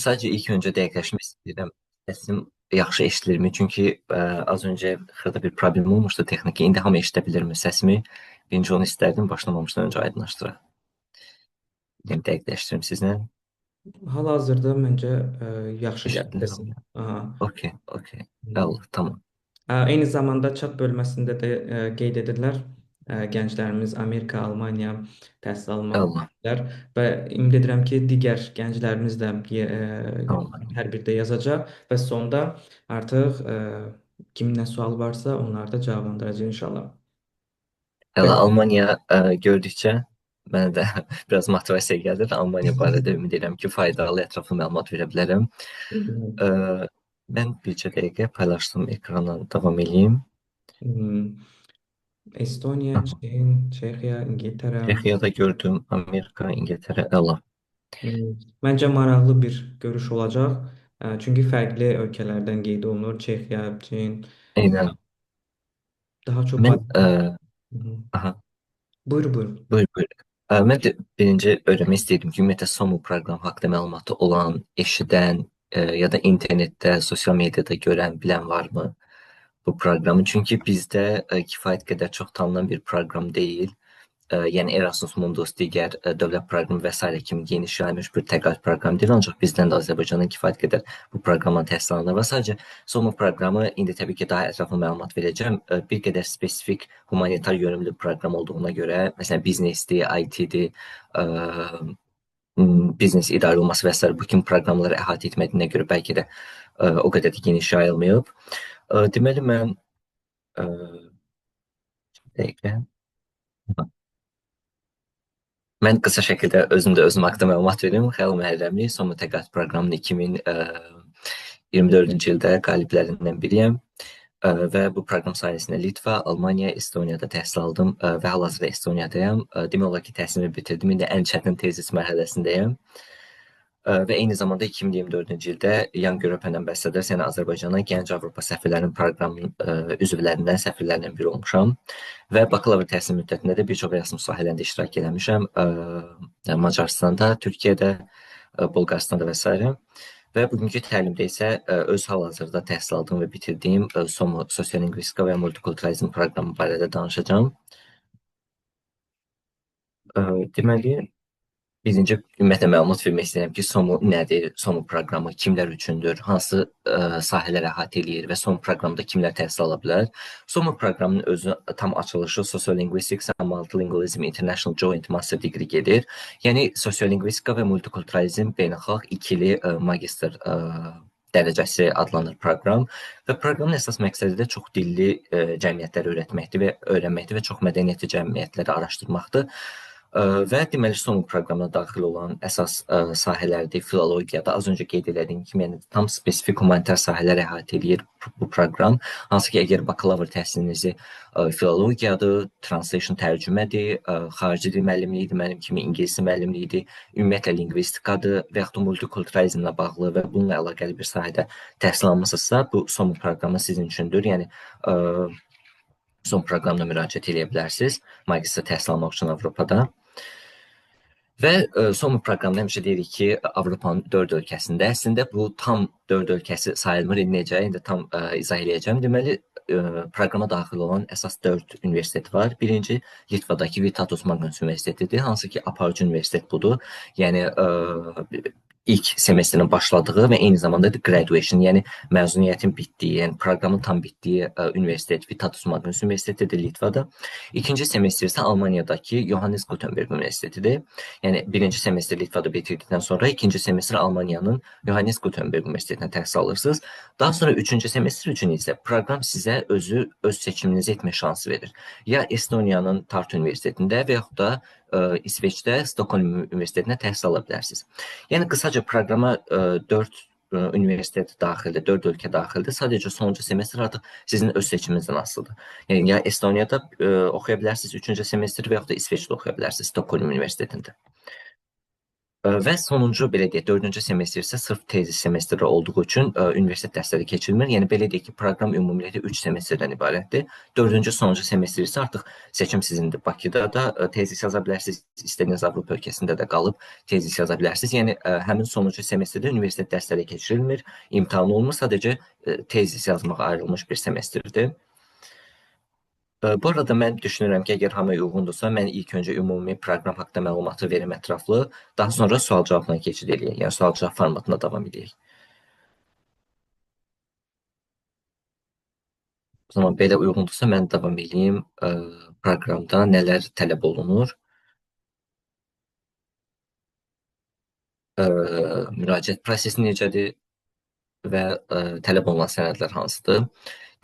Sadəcə ilk öncə dəqiqləşmək istəyirəm. Səsim yaxşı eşidilirmi? Çünki az öncə xırda bir problem olmuşdu texniki. İndi hamı eşidə bilirmi səsimi? Birinci onu istərdim, başlamamışdan öncə aydınlaşdıraq. Yəni dəqiqləşdirim sizlə. Hal-hazırda məncə yaxşı Eşitdiniz. eşidirəm. Aha. Okey, okey. Hmm. Allah, tamam. Eyni zamanda çat bölməsində də qeyd edirlər, gənclərimiz Amerika, Almaniya təhsil almaq Allah, istəyirlər və ümid edirəm ki, digər gənclərimiz də tamam. hər birdə yazacaq və sonda artıq kimin nə sual varsa onları da cavablandıracağıq inşallah. Allah, Bəli. Almanya gördükcə mənə də biraz motivasiya gəlir. Almanya barədə ümid edirəm ki, faydalı, ətraflı məlumat verə bilərəm. E, Mən bircə dəqiqə paylaşdım ekrana davam edeyim. Hmm. Estoniya, Çin, Çexiya, İngiltərə. Çexiyada gördüm, Amerika, İngiltərə, əla. Məncə maraqlı bir görüş olacaq. Çünki fərqli ölkələrdən qeyd olunur. Çexiya, Çin, Eynən. daha çox Mən, Hı hı. aha, Buyur, buyur. buyur, buyur. Mən də birinci öyrənmək istəyirdim ki, ümumiyyətlə SOMU proqram haqqında məlumatı olan, eşidən ya da internetdə, sosial mediada görən, bilən varmı bu proqramı? Çünki bizdə kifayət qədər çox tanınan bir proqram deyil. Yəni Erasmus Mundus, digər dövlət proqramı və sairə kimi geniş yayılmış bir təqaüd proqramı deyil, ancaq bizdən də Azərbaycanın kifayət qədər bu proqramdan təhsil alanlar var. Sadəcə SOMO proqramı indi təbii ki, daha ətraflı məlumat verəcəm. Bir qədər spesifik humanitar yönümlü proqram olduğuna görə, məsələn, biznesdir, IT-dir, biznes idarə olması və s. bu kimi proqramları əhatə etmədiyinə görə bəlkə də o qədər də geniş yayılmayıb. Deməli mən dəqiqə Mən qısa şəkildə özüm də özüm haqqında məlumat verim. Xəyal Məhərrəmli Somu Təqaüd proqramının 2024-cü ildə qaliblərindən biriyəm. Və bu proqram sayəsində Litva, Almaniya, Estoniyada təhsil aldım və hal-hazırda Estoniyadayam. Demək olar ki, təhsilimi bitirdim. İndi ən çətin tezis mərhələsindəyəm. Və eyni zamanda 2024-cü ildə Young European Ambassadors, yəni Azərbaycana Gənc Avropa səfirlərinin proqramının üzvlərindən, səfirlərindən biri olmuşam. Və bakalavr təhsil müddətində də bir çox Erasmus sahələrində iştirak eləmişəm. Macaristanda, Türkiyədə, Bolqarıstanda və s. Və bugünkü təlimdə isə öz hal-hazırda təhsil aldığım və bitirdiyim SOMO Sosiolingvistika və Multikulturalizm proqramı barədə danışacağam. Deməli, birinci ümumiyyətlə məlumat vermək istəyirəm ki, SOMO nədir, SOMO proqramı kimlər üçündür, hansı sahələr əhatə eləyir və SOMO proqramında kimlər təhsil ala bilər. SOMO proqramının özü tam açılışı Sociolinguistics and Multilingualism International Joint Master Degree gedir. Yəni sosiolingvistika və multikulturalizm beynəlxalq ikili magistr dərəcəsi adlanır proqram və proqramın əsas məqsədi də çox dilli cəmiyyətləri öyrənməkdir və çox mədəniyyətli cəmiyyətləri araşdırmaqdır. Və deməli son proqramına daxil olan əsas sahələrdir filologiyada. Az öncə qeyd etdiyim kimi, yəni tam spesifik humanitar sahələr əhatə edir bu proqram. Hansı ki, əgər bakalavr təhsilinizi filologiyadır, translation tərcümədir, xarici dil müəllimliyidir, mənim kimi ingilis müəllimliyidir, ümumiyyətlə lingvistikadır və yaxud da multikulturalizmlə bağlı və bununla əlaqəli bir sahədə təhsil almısınızsa, bu son proqramı sizin üçündür. Yəni son proqramla müraciət edə bilərsiniz magistr təhsil almaq üçün Avropada. Və SOMO proqramında həmişə deyirik ki, Avropanın 4 ölkəsində, əslində bu tam 4 ölkəsi sayılmır, necə, indi tam izah edəcəm. Deməli, proqrama daxil olan əsas 4 universitet var. Birinci, Litvadakı Vitatus Magnus Universitetidir, hansı ki, aparıcı universitet budur. Yəni, ilk semestrin başladığı və eyni zamanda da graduation, yəni məzuniyyətin bitdiyi, yəni proqramın tam bitdiyi universitet Vitatus Magnus Universitetidir Litvada. İkinci semestr isə Almaniyadakı Johannes Gutenberg Universitetidir. Yəni birinci semestr Litvada bitirdikdən sonra ikinci semestr Almaniyanın Johannes Gutenberg Universitetinə təhsil alırsınız. Daha sonra üçüncü semestr üçün isə proqram sizə öz seçiminizi etmə şansı verir. Ya Estoniyanın Tartu Universitetində və yaxud da İsveçdə Stockholm Universitetinə təhsil ala bilərsiniz. Yəni qısaca proqrama 4 universitet daxildir, 4 ölkə daxildir. Sadəcə sonuncu semestr artıq sizin öz seçiminizdən asılıdır. Yəni ya Estoniyada oxuya bilərsiniz 3-cü semestr və yaxud da İsveçdə oxuya bilərsiniz Stockholm Universitetində. Və sonuncu belə deyək, 4-cü semestr isə sırf tezis semestri olduğu üçün universitet dərsləri keçirilmir. Yəni belə deyək ki, proqram ümumilikdə 3 semestrdən ibarətdir. 4-cü sonuncu semestr isə artıq seçim sizindir. Bakıda da tezis yaza bilərsiniz, istədiyiniz Avropa ölkəsində də qalıb tezis yaza bilərsiniz. Yəni həmin sonuncu semestrdə universitet dərsləri keçirilmir, imtahan olmur, sadəcə tezis yazmağa ayrılmış bir semestrdir. Bu arada mən düşünürəm ki, əgər hamıya uyğundursa, mən ilk öncə ümumi proqram haqqında məlumatı verim ətraflı, daha sonra sual-cavabla keçid eləyək. Yəni sual-cavab formatına davam edək. O zaman belə uyğundursa mən davam edeyim. Proqramda nələr tələb olunur? Müraciət prosesi necədir və tələb olunan sənədlər hansıdır?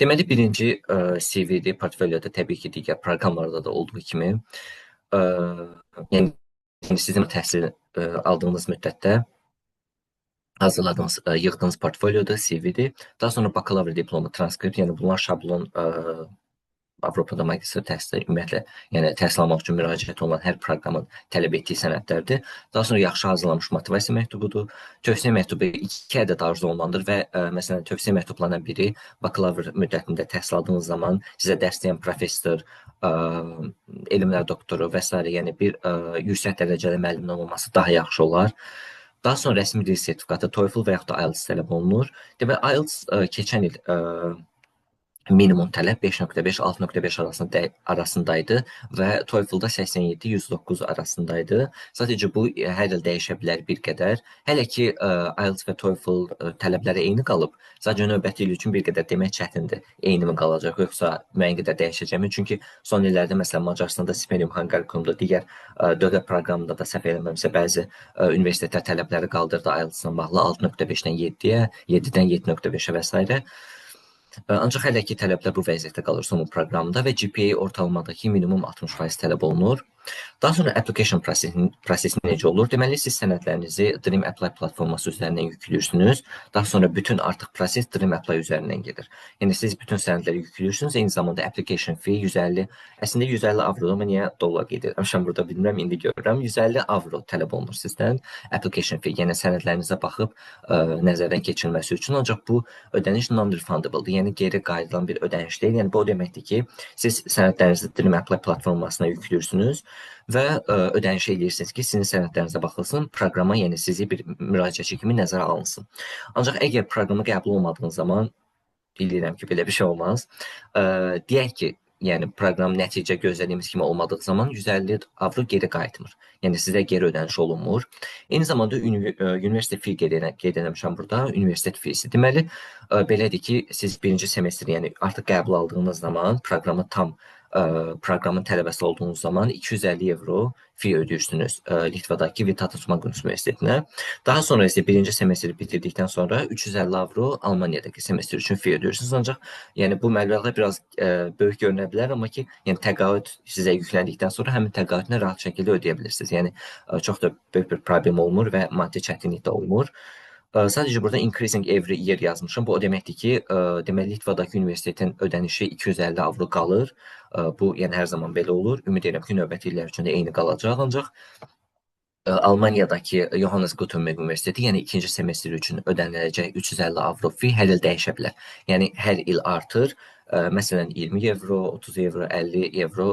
Deməli, birinci CV-dir, portfolyoda təbii ki, digər proqramlarda da olduğu kimi. Yəni sizin təhsil aldığınız müddətdə hazırladığınız, yığdığınız portfolyoda CV-dir. Daha sonra bakalavr diplomu, transkript, yəni bunlar şablon Avropada magistr təhsili ümumiyyətlə, yəni təhsil almaq üçün müraciət olunan hər proqramın tələb etdiyi sənədlərdir. Daha sonra yaxşı hazırlanmış motivasiya məktubudur. Tövsiyə məktubu 2 ədəd arzu olunandır və məsələn tövsiyə məktublarından biri bakalavr müddətində təhsil aldığınız zaman sizə dərs deyən professor, elmlər doktoru və s. yəni bir yüksək dərəcəli müəllimin olması daha yaxşı olar. Daha sonra rəsmi dil sertifikatı TOEFL və yaxud da IELTS tələb olunur. Deməli, IELTS keçən il minimum tələb 5.5 6.5 arasındaydı və TOEFL-da 87-109 arasındaydı. Sadəcə bu hər il dəyişə bilər bir qədər. Hələ ki IELTS və TOEFL tələbləri eyni qalıb. Sadəcə növbəti il üçün bir qədər demək çətindir. Eyni mi qalacaq yoxsa müəyyən qədər dəyişəcəkmi? Çünki son illərdə məsələn Macarstanda Siperium Hungaricumda, digər dövlət proqramında da səhv eləmirəmsə bəzi universitetlər tələbləri qaldırdı IELTS-la bağlı 6.5-dən 7-yə, 7-dən 7.5-ə və s. Ancaq hələ ki tələblər bu vəziyyətdə qalır son proqramda və GPA ortalamadakı minimum 60% tələb olunur. Daha sonra application prosesi necə olur? Deməli, siz sənədlərinizi Dream Apply platforması üzərindən yükləyirsiniz. Daha sonra bütün artıq proses Dream Apply üzərindən gedir. Yəni, siz bütün sənədləri yükləyirsiniz. Eyni zamanda application fee 150, əslində 150 avrodur, amma niyə dollar qeyd edirəm burada bilmirəm, indi görürəm. 150 avro tələb olunur sizdən application fee, yəni sənədlərinizə baxıb nəzərdən keçirilməsi üçün. Ancaq bu ödəniş non-refundable-dır, yəni geri qayıdılan bir ödəniş deyil. Yəni, bu o deməkdir ki, siz sənədlərinizi Dream Apply platformasına yükləyirsiniz və ödəniş edirsiniz ki, sizin sənədlərinizə baxılsın, proqrama, yəni sizi bir müraciətçi kimi nəzərə alınsın. Ancaq əgər proqrama qəbul olmadığınız zaman, bilirəm ki, belə bir şey olmaz, deyək ki, yəni proqram nəticə gözlədiyimiz kimi olmadığı zaman 150 avro geri qayıtmır. Yəni sizə geri ödəniş olunmur. Eyni zamanda universitet fee qeyd eləmişəm burada, universitet feesi. Deməli, belədir ki, siz birinci semestr, yəni artıq qəbul aldığınız zaman proqramı tam proqramın tələbəsi olduğunuz zaman 250 evro fee ödəyirsiniz Litvadakı Vytautas Magnus Universitetinə. Daha sonra isə birinci semestri bitirdikdən sonra 350 avro Almaniyadakı semestr üçün fee ödəyirsiniz. Ancaq yəni bu məbləğlər biraz böyük görünə bilər, amma ki, yəni təqaüd sizə yükləndikdən sonra həmin təqaüdünü rahat şəkildə ödəyə bilirsiniz. Yəni çox da böyük bir problem olmur və maddi çətinlik də olmur. Sadəcə burada increasing every year yazmışam. Bu o deməkdir ki, deməli Litvadakı universitetin ödənişi 250 avro qalır. Bu yəni hər zaman belə olur. Ümid edirəm ki, növbəti illər üçün də eyni qalacaq. Ancaq Almaniyadakı Johannes Gutenberg Universiteti, yəni ikinci semestr üçün ödəniləcək 350 avro fee hər il dəyişə bilər. Yəni hər il artır. Məsələn 20 evro, 30 evro, 50 evro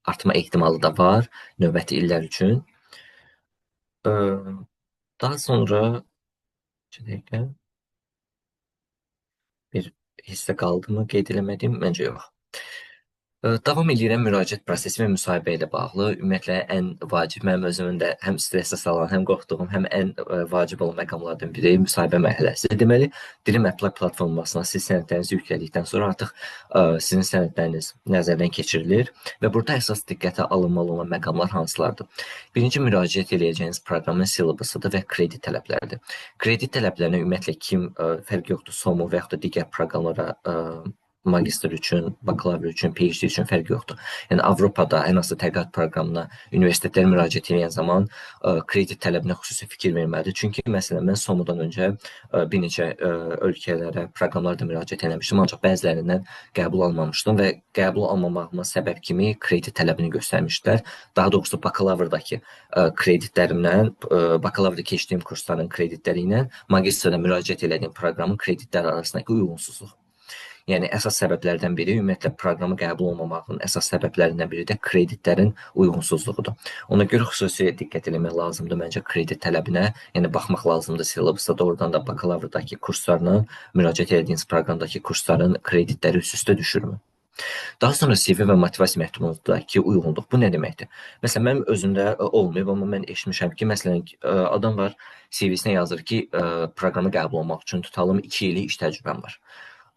artma ehtimalı da var növbəti illər üçün. Daha sonra bir hissə qaldımı qeyd eləmədim? Məncə yox. Davam edirəm müraciət prosesi və müsahibə ilə bağlı. Ümumiyyətlə ən vacib, mənim özümün də həm stressə salan, həm qorxduğum, həm ən vacib olan məqamlardan biri müsahibə mərhələsi. Deməli, Dream Apply platformasına siz sənədlərinizi yüklədikdən sonra artıq sizin sənədləriniz nəzərdən keçirilir və burada əsas diqqətə alınmalı olan məqamlar hansılardır? Birinci müraciət edəcəyiniz proqramın silabusudur və kredit tələbləridir. Kredit tələblərinə ümumiyyətlə kim fərq yoxdur, SOMU və yaxud da digər proqramlara magistr üçün, bakalavr üçün, PhD üçün fərq yoxdur. Yəni Avropada ən azı tədqiqat proqramına universitetlərə müraciət edən zaman kredit tələbinə xüsusi fikir verməlidir. Çünki məsələn mən SOMO-dan öncə bir neçə ölkələrə, proqramlara da müraciət etmişdim, ancaq bəzilərindən qəbul almamışdım və qəbul almamağıma səbəb kimi kredit tələbini göstərmişdilər. Daha doğrusu bakalavrdakı kreditlərimlə, bakalavrda keçdiyim kursların kreditləri ilə magistrda müraciət etdiyim proqramın kreditləri arasındakı uyğunsuzluq. Yəni əsas səbəblərdən biri ümumiyyətlə proqramı qəbul olmamağının əsas səbəblərindən biri də kreditlərin uyğunsuzluğudur. Ona görə xüsusi diqqət etmək lazımdır məncə kredit tələbinə. Yəni baxmaq lazımdır syllabusda doğrudan da bakalavrdakı kurslarla müraciət etdiyiniz proqramdakı kursların kreditləri üst-üstə düşürmü? Daha sonra CV və motivasiya məktubundakı uyğunluq. Bu nə deməkdir? Məsələn, mənim özümdə olmayıb, amma mən eşitmişəm ki, məsələn, adam var, CV-sinə yazır ki, proqrama qəbul olmaq üçün tutalım 2 illik iş təcrübəm var.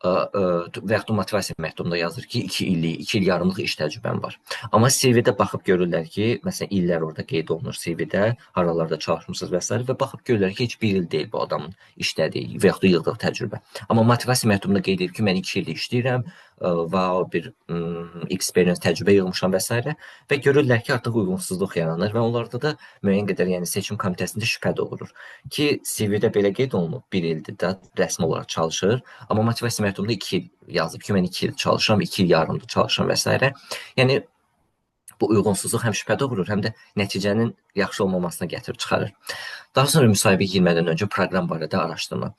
Və yaxud da motivasiya məktubunda yazır ki, 2 illik, 2 il yarımlıq iş təcrübəm var. Amma CV-də baxıb görürlər ki, məsələn, illər orada qeyd olunur CV-də, haralarda çalışmısınız və s. və baxıb görürlər ki, heç 1 il deyil bu adamın işlədiyi və yaxud da yığdığı təcrübə. Amma motivasiya məktubunda qeyd edir ki, mən 2 illik işləyirəm, bir experience, təcrübə yığmışam və s. və görürlər ki, artıq uyğunsuzluq yaranır və onlarda da müəyyən qədər, yəni seçim komitəsində şübhə doğurur ki, CV-də belə qeyd olunub, 1 ildir də rəsmi olaraq çalışır, amma motivasiya məktubunda 2 il yazıb ki, mən 2 il çalışıram, 2 il yarımdır çalışıram və s. Yəni bu uyğunsuzluq həm şübhə doğurur, həm də nəticənin yaxşı olmamasına gətirib çıxarır. Daha sonra müsahibəyə girmədən öncə proqram barədə araşdırma.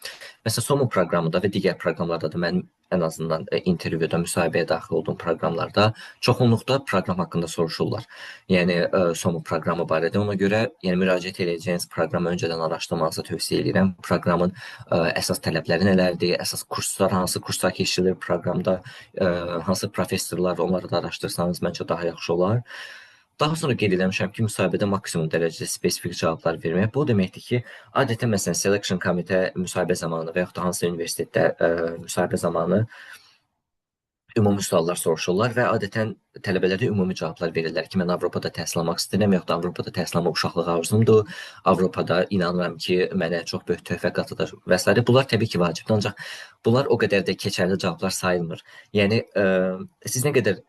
Məsələn, SOMO proqramında və digər proqramlarda da mənim ən azından intervyuda, müsahibəyə daxil olduğum proqramlarda çoxunluqda proqram haqqında soruşurlar. Yəni SOMO proqramı barədə. Ona görə yəni müraciət edəcəyiniz proqramı öncədən araşdırmanızı tövsiyə edirəm. Proqramın əsas tələbləri nələrdir, əsas kurslar, hansı kurslar keçirilir proqramda, hansı professorlar, onları da araşdırsanız məncə daha yaxşı olar. Daha sonra qeyd eləmişəm ki, müsahibədə maksimum dərəcədə spesifik cavablar vermək. Bu deməkdir ki, adətən məsələn selection komitə müsahibə zamanı və yaxud da hansı universitetdə müsahibə zamanı ümumi suallar soruşurlar və adətən tələbələrə ümumi cavablar verirlər ki, mən Avropada təhsil almaq istəyirəm, yaxud da Avropada təhsil almaq uşaqlıq arzumdur, Avropada inanıram ki, mənə çox böyük töhfə qatacaq və s. Bunlar təbii ki, vacibdir, ancaq bunlar o qədər də keçərli cavablar sayılmır. Yəni, siz nə qədər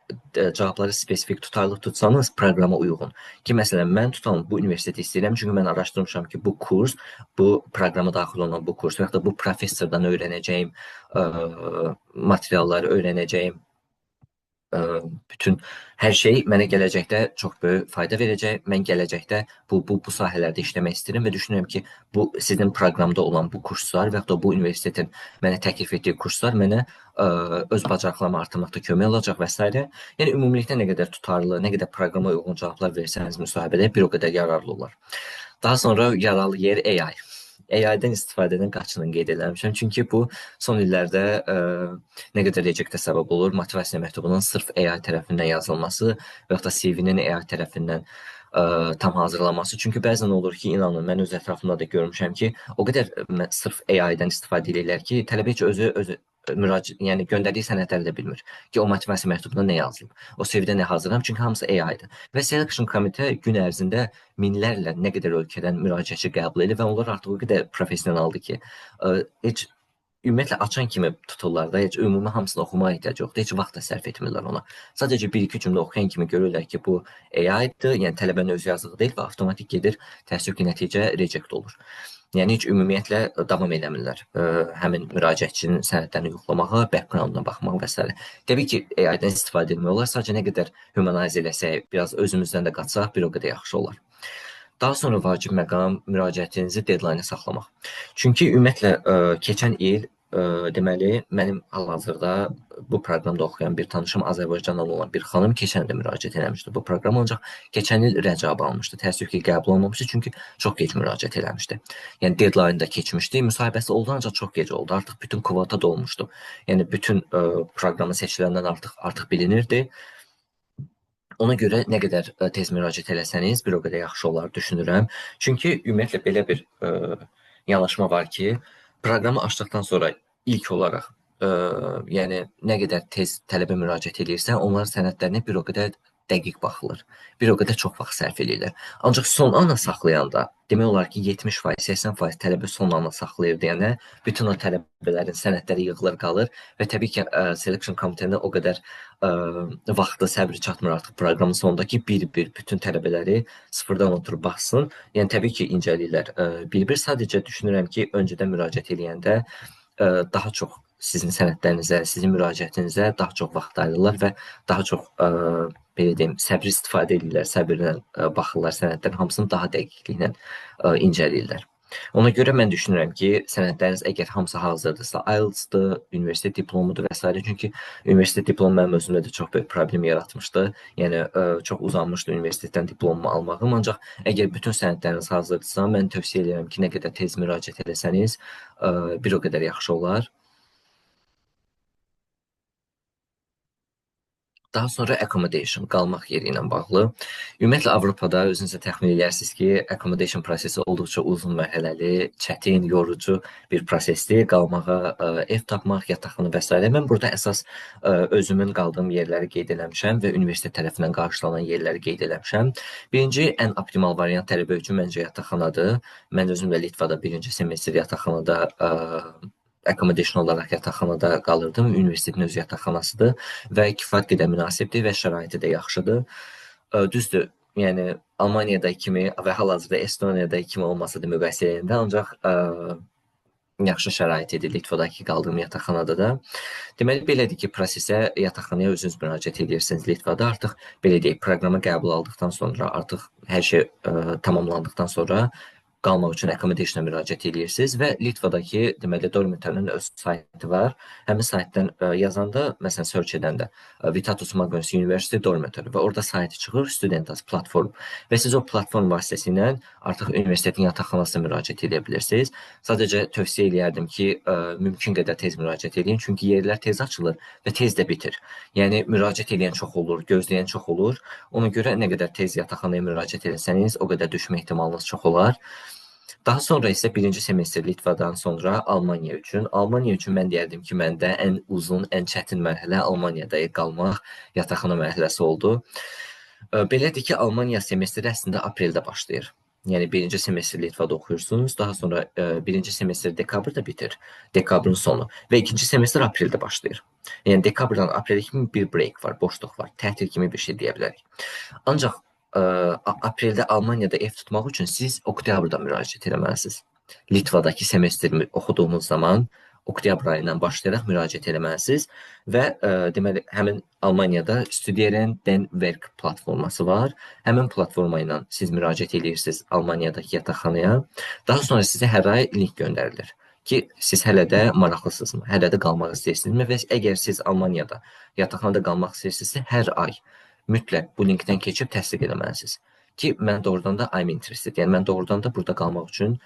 cavabları spesifik tutarlıq tutsanız, proqrama uyğun. Ki, məsələn, mən tutalım, bu universiteti istəyirəm, çünki mən araşdırmışam ki, bu kurs, bu proqrama daxil olan bu kurs və yaxud da bu professordan öyrənəcəyim materialları, öyrənəcəyim bütün hər şey mənə gələcəkdə çox böyük fayda verəcək. Mən gələcəkdə bu sahələrdə işləmək istəyirəm və düşünürəm ki, bu sizin proqramda olan bu kurslar və yaxud da bu universitetin mənə təklif etdiyi kurslar mənə öz bacarıqlarımı artırmaqda kömək olacaq və s. Yəni ümumilikdə nə qədər tutarlı, nə qədər proqrama uyğun cavablar versəniz müsahibədə bir o qədər yararlı olar. Daha sonra yararlı yer AI. AI-dən istifadədən qaçının qeyd eləmişəm. Çünki bu son illərdə nə qədər rejectə səbəb olur. Motivasiya məktubunun sırf AI tərəfindən yazılması və yaxud da CV-nin AI tərəfindən tam hazırlanması. Çünki bəzən olur ki, inanın, mən öz ətrafımda da görmüşəm ki, o qədər sırf AI-dən istifadə edirlər ki, tələbə heç özü yəni göndərdiyi sənədləri də bilmir ki, o motivasiya məktubunda nə yazılıb, o CV-də nə hazırlanıb, çünki hamısı AI-dır. Və selection komitə gün ərzində minlərlə nə qədər ölkədən müraciətçi qəbul edir və onlar artıq o qədər professionaldır ki, heç ümumiyyətlə açan kimi tuturlar da, heç ümumi hamısını oxumaya ehtiyac yoxdur, heç vaxt da sərf etmirlər ona. Sadəcə 1-2 cümlə oxuyan kimi görürlər ki, bu AI-dir, yəni tələbənin öz yazığı deyil və avtomatik gedir, təəssüf ki, nəticə reject olur. Yəni heç ümumiyyətlə davam eləmirlər həmin müraciətçinin sənədlərini yoxlamağa, backgrounduna baxmağa və s. Təbii ki, AI-dən istifadə etmək olar, sadəcə nə qədər humanize eləsək, biraz özümüzdən də qaçsaq, bir o qədər yaxşı olar. Daha sonra vacib məqam müraciətinizi deadline-a saxlamaq. Çünki ümumiyyətlə keçən il deməli mənim hal-hazırda bu proqramda oxuyan bir tanışım Azərbaycandan olan bir xanım keçən il müraciət eləmişdi bu proqrama, ancaq keçən il rəcab almışdı. Təəssüf ki, qəbul olmamışdı, çünki çox gec müraciət eləmişdi. Yəni deadline-da keçmişdi, müsahibəsi oldu, ancaq çox gec oldu. Artıq bütün kvota dolmuşdu. Yəni bütün proqramı seçiləndən artıq bilinirdi. Ona görə nə qədər tez müraciət eləsəniz, bir o qədər yaxşı olar düşünürəm. Çünki ümumiyyətlə belə bir yanaşma var ki, proqramı açdıqdan sonra ilk olaraq yəni nə qədər tez tələbə müraciət edirsə, onların sənədlərini bir o qədər dəqiq baxılır. Bir o qədər çox vaxt sərf eləyirlər. Ancaq son ana saxlayanda demək olar ki, 70%, 80% tələbə son ana saxlayır deyənə bütün o tələbələrin sənədləri yığılır qalır və təbii ki, selection komitəsinə o qədər vaxtı, səbri çatmır artıq proqramın sonunda ki, bir-bir bütün tələbələri sıfırdan oturub baxsın. Yəni təbii ki, incələyirlər. Bir-bir sadəcə düşünürəm ki, öncədən müraciət edəndə daha çox sizin sənədlərinizə, sizin müraciətinizə daha çox vaxt ayırırlar və daha çox belə deyim, səbir istifadə edirlər, səbirlə baxırlar sənədlərin hamısını daha dəqiqliklə incələyirlər. Ona görə mən düşünürəm ki, sənədləriniz əgər hamısı hazırdırsa, IELTS-dır, universitet diplomudur və s. Çünki universitet diplomu mənim özümdə də çox böyük problem yaratmışdı. Yəni çox uzanmışdı universitetdən diplomumu almağım, ancaq əgər bütün sənədləriniz hazırdırsa, mən tövsiyə edirəm ki, nə qədər tez müraciət etsəniz, bir o qədər yaxşı olar. Daha sonra accommodation, qalmaq yeri ilə bağlı. Ümumiyyətlə Avropada özünüz də təxmin edirsiniz ki, accommodation prosesi olduqca uzun mərhələli, çətin, yorucu bir prosesdir. Qalmağa ev tapmaq, yataqxana və s. Mən burada əsas özümün qaldığım yerləri qeyd eləmişəm və universitet tərəfindən qarşılanan yerləri qeyd eləmişəm. Birinci, ən optimal variant tələbə üçün məncə yataqxanadır. Mən özüm də Litvada birinci semestr yataqxanada accommodation olaraq yataqxanada qalırdım. Universitetin öz yataqxanasıdır və kifayət qədər münasibdir və şəraiti də yaxşıdır. Düzdür, yəni Almaniyada kimi və hal-hazırda Estoniyada kimi olmasa da müqayisə edəndə, ancaq yaxşı şərait idi Litvadakı qaldığım yataqxanada da. Deməli, belədir ki, prosesə yataqxanaya özünüz müraciət edirsiniz Litvada. Artıq belə deyək, proqrama qəbul aldıqdan sonra, artıq hər şey tamamlandıqdan sonra qalmaq üçün accommodation-a müraciət edirsiniz və Litvadakı deməli Dormitory-nin öz saytı var. Həmin saytdan yazanda, məsələn, search edəndə Vitatus Magnus University Dormitory və orada saytı çıxır, Studentas platform və siz o platform vasitəsilə artıq universitetin yataqxanasına müraciət edə bilirsiniz. Sadəcə tövsiyə eləyərdim ki, mümkün qədər tez müraciət edin, çünki yerlər tez açılır və tez də bitir. Yəni müraciət edən çox olur, gözləyən çox olur. Ona görə nə qədər tez yataqxanaya müraciət etsəniz, o qədər düşmə ehtimalınız çox olar. Daha sonra isə birinci semestr Litvadan sonra Almaniya üçün. Almaniya üçün mən deyərdim ki, məndə ən uzun, ən çətin mərhələ Almaniyada qalmaq, yataqxana mərhələsi oldu. Belədir ki, Almaniya semestri əslində apreldə başlayır. Yəni birinci semestr Litvada oxuyursunuz, daha sonra birinci semestr dekabrda bitir, dekabrın sonu və ikinci semestr apreldə başlayır. Yəni dekabrdan aprelə kimi bir break var, boşluq var, tətil kimi bir şey deyə bilərik. Ancaq apreldə Almaniyada ev tutmaq üçün siz oktyabrda müraciət etməlisiniz. Litvadakı semestri oxuduğunuz zaman oktyabr ayından başlayaraq müraciət etməlisiniz və deməli həmin Almaniyada Studieren den Werk platforması var. Həmin platforma ilə siz müraciət edirsiniz Almaniyadakı yataqxanaya. Daha sonra sizə hər ay link göndərilir ki, siz hələ də maraqlısınızmı, hələ də qalmaq istəyirsinizmi və əgər siz Almaniyada yataqxanada qalmaq istəyirsinizsə, hər ay mütləq bu linkdən keçib təsdiq etməlisiniz ki, mən doğrudan da I'm interested, yəni mən doğrudan da burada qalmaq üçün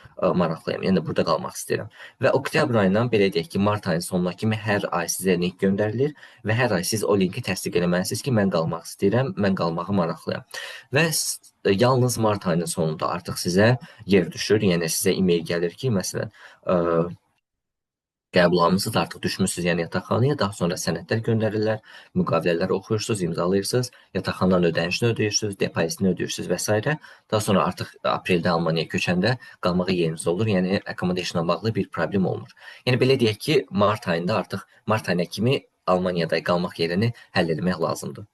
maraqlıyam, yəni burada qalmaq istəyirəm. Və oktyabr ayından belə deyək ki, mart ayının sonuna kimi hər ay sizə link göndərilir və hər ay siz o linki təsdiq etməlisiniz ki, mən qalmaq istəyirəm, mən qalmağa maraqlıyam. Və yalnız mart ayının sonunda artıq sizə yer düşür, yəni sizə e-mail gəlir ki, məsələn, qəbul almısınız, artıq düşmüsünüz yəni yataqxanaya, daha sonra sənədlər göndərirlər, müqavilələri oxuyursunuz, imzalayırsınız, yataqxananın ödənişini ödəyirsiniz, depozitini ödəyirsiniz və s. Daha sonra artıq apreldə Almaniyaya köçəndə qalmağa yeriniz olur, yəni accommodation-la bağlı bir problem olmur. Yəni belə deyək ki, mart ayında artıq mart ayına kimi Almaniyada qalmaq yerini həll etmək lazımdır.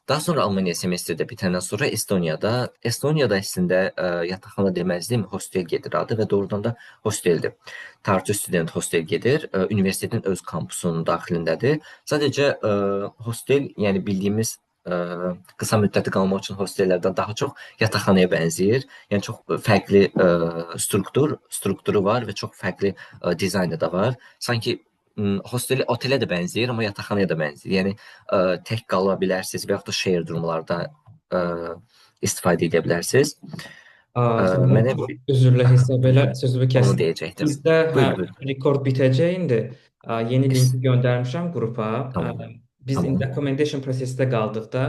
Daha sonra Almaniya semestri də bitəndən sonra Estoniyada əslində yataqxana deməzdim, hostel gedir adı və doğrudan da hosteldir. Tartu Student hostel gedir, universitetin öz kampusunun daxilindədir. Sadəcə hostel, yəni bildiyimiz qısa müddəti qalmaq üçün hostellərdən daha çox yataqxanaya bənzəyir. Yəni çox fərqli strukturu var və çox fərqli dizaynı da var. Sanki hostel otelə də bənzəyir, amma yataqxanaya da bənzəyir. Yəni tək qala bilərsiniz və yaxud da share durumlarda istifadə edə bilərsiniz. Mənə Üzrlə hesab elə sözümü onu kəsdim. deyəcəkdim. Bizdə Buyurun. rekord bitəcək indi. Yeni linki göndərmişəm qrupa. Tamam. Biz indi Tamam. accommodation prosesində qaldıqda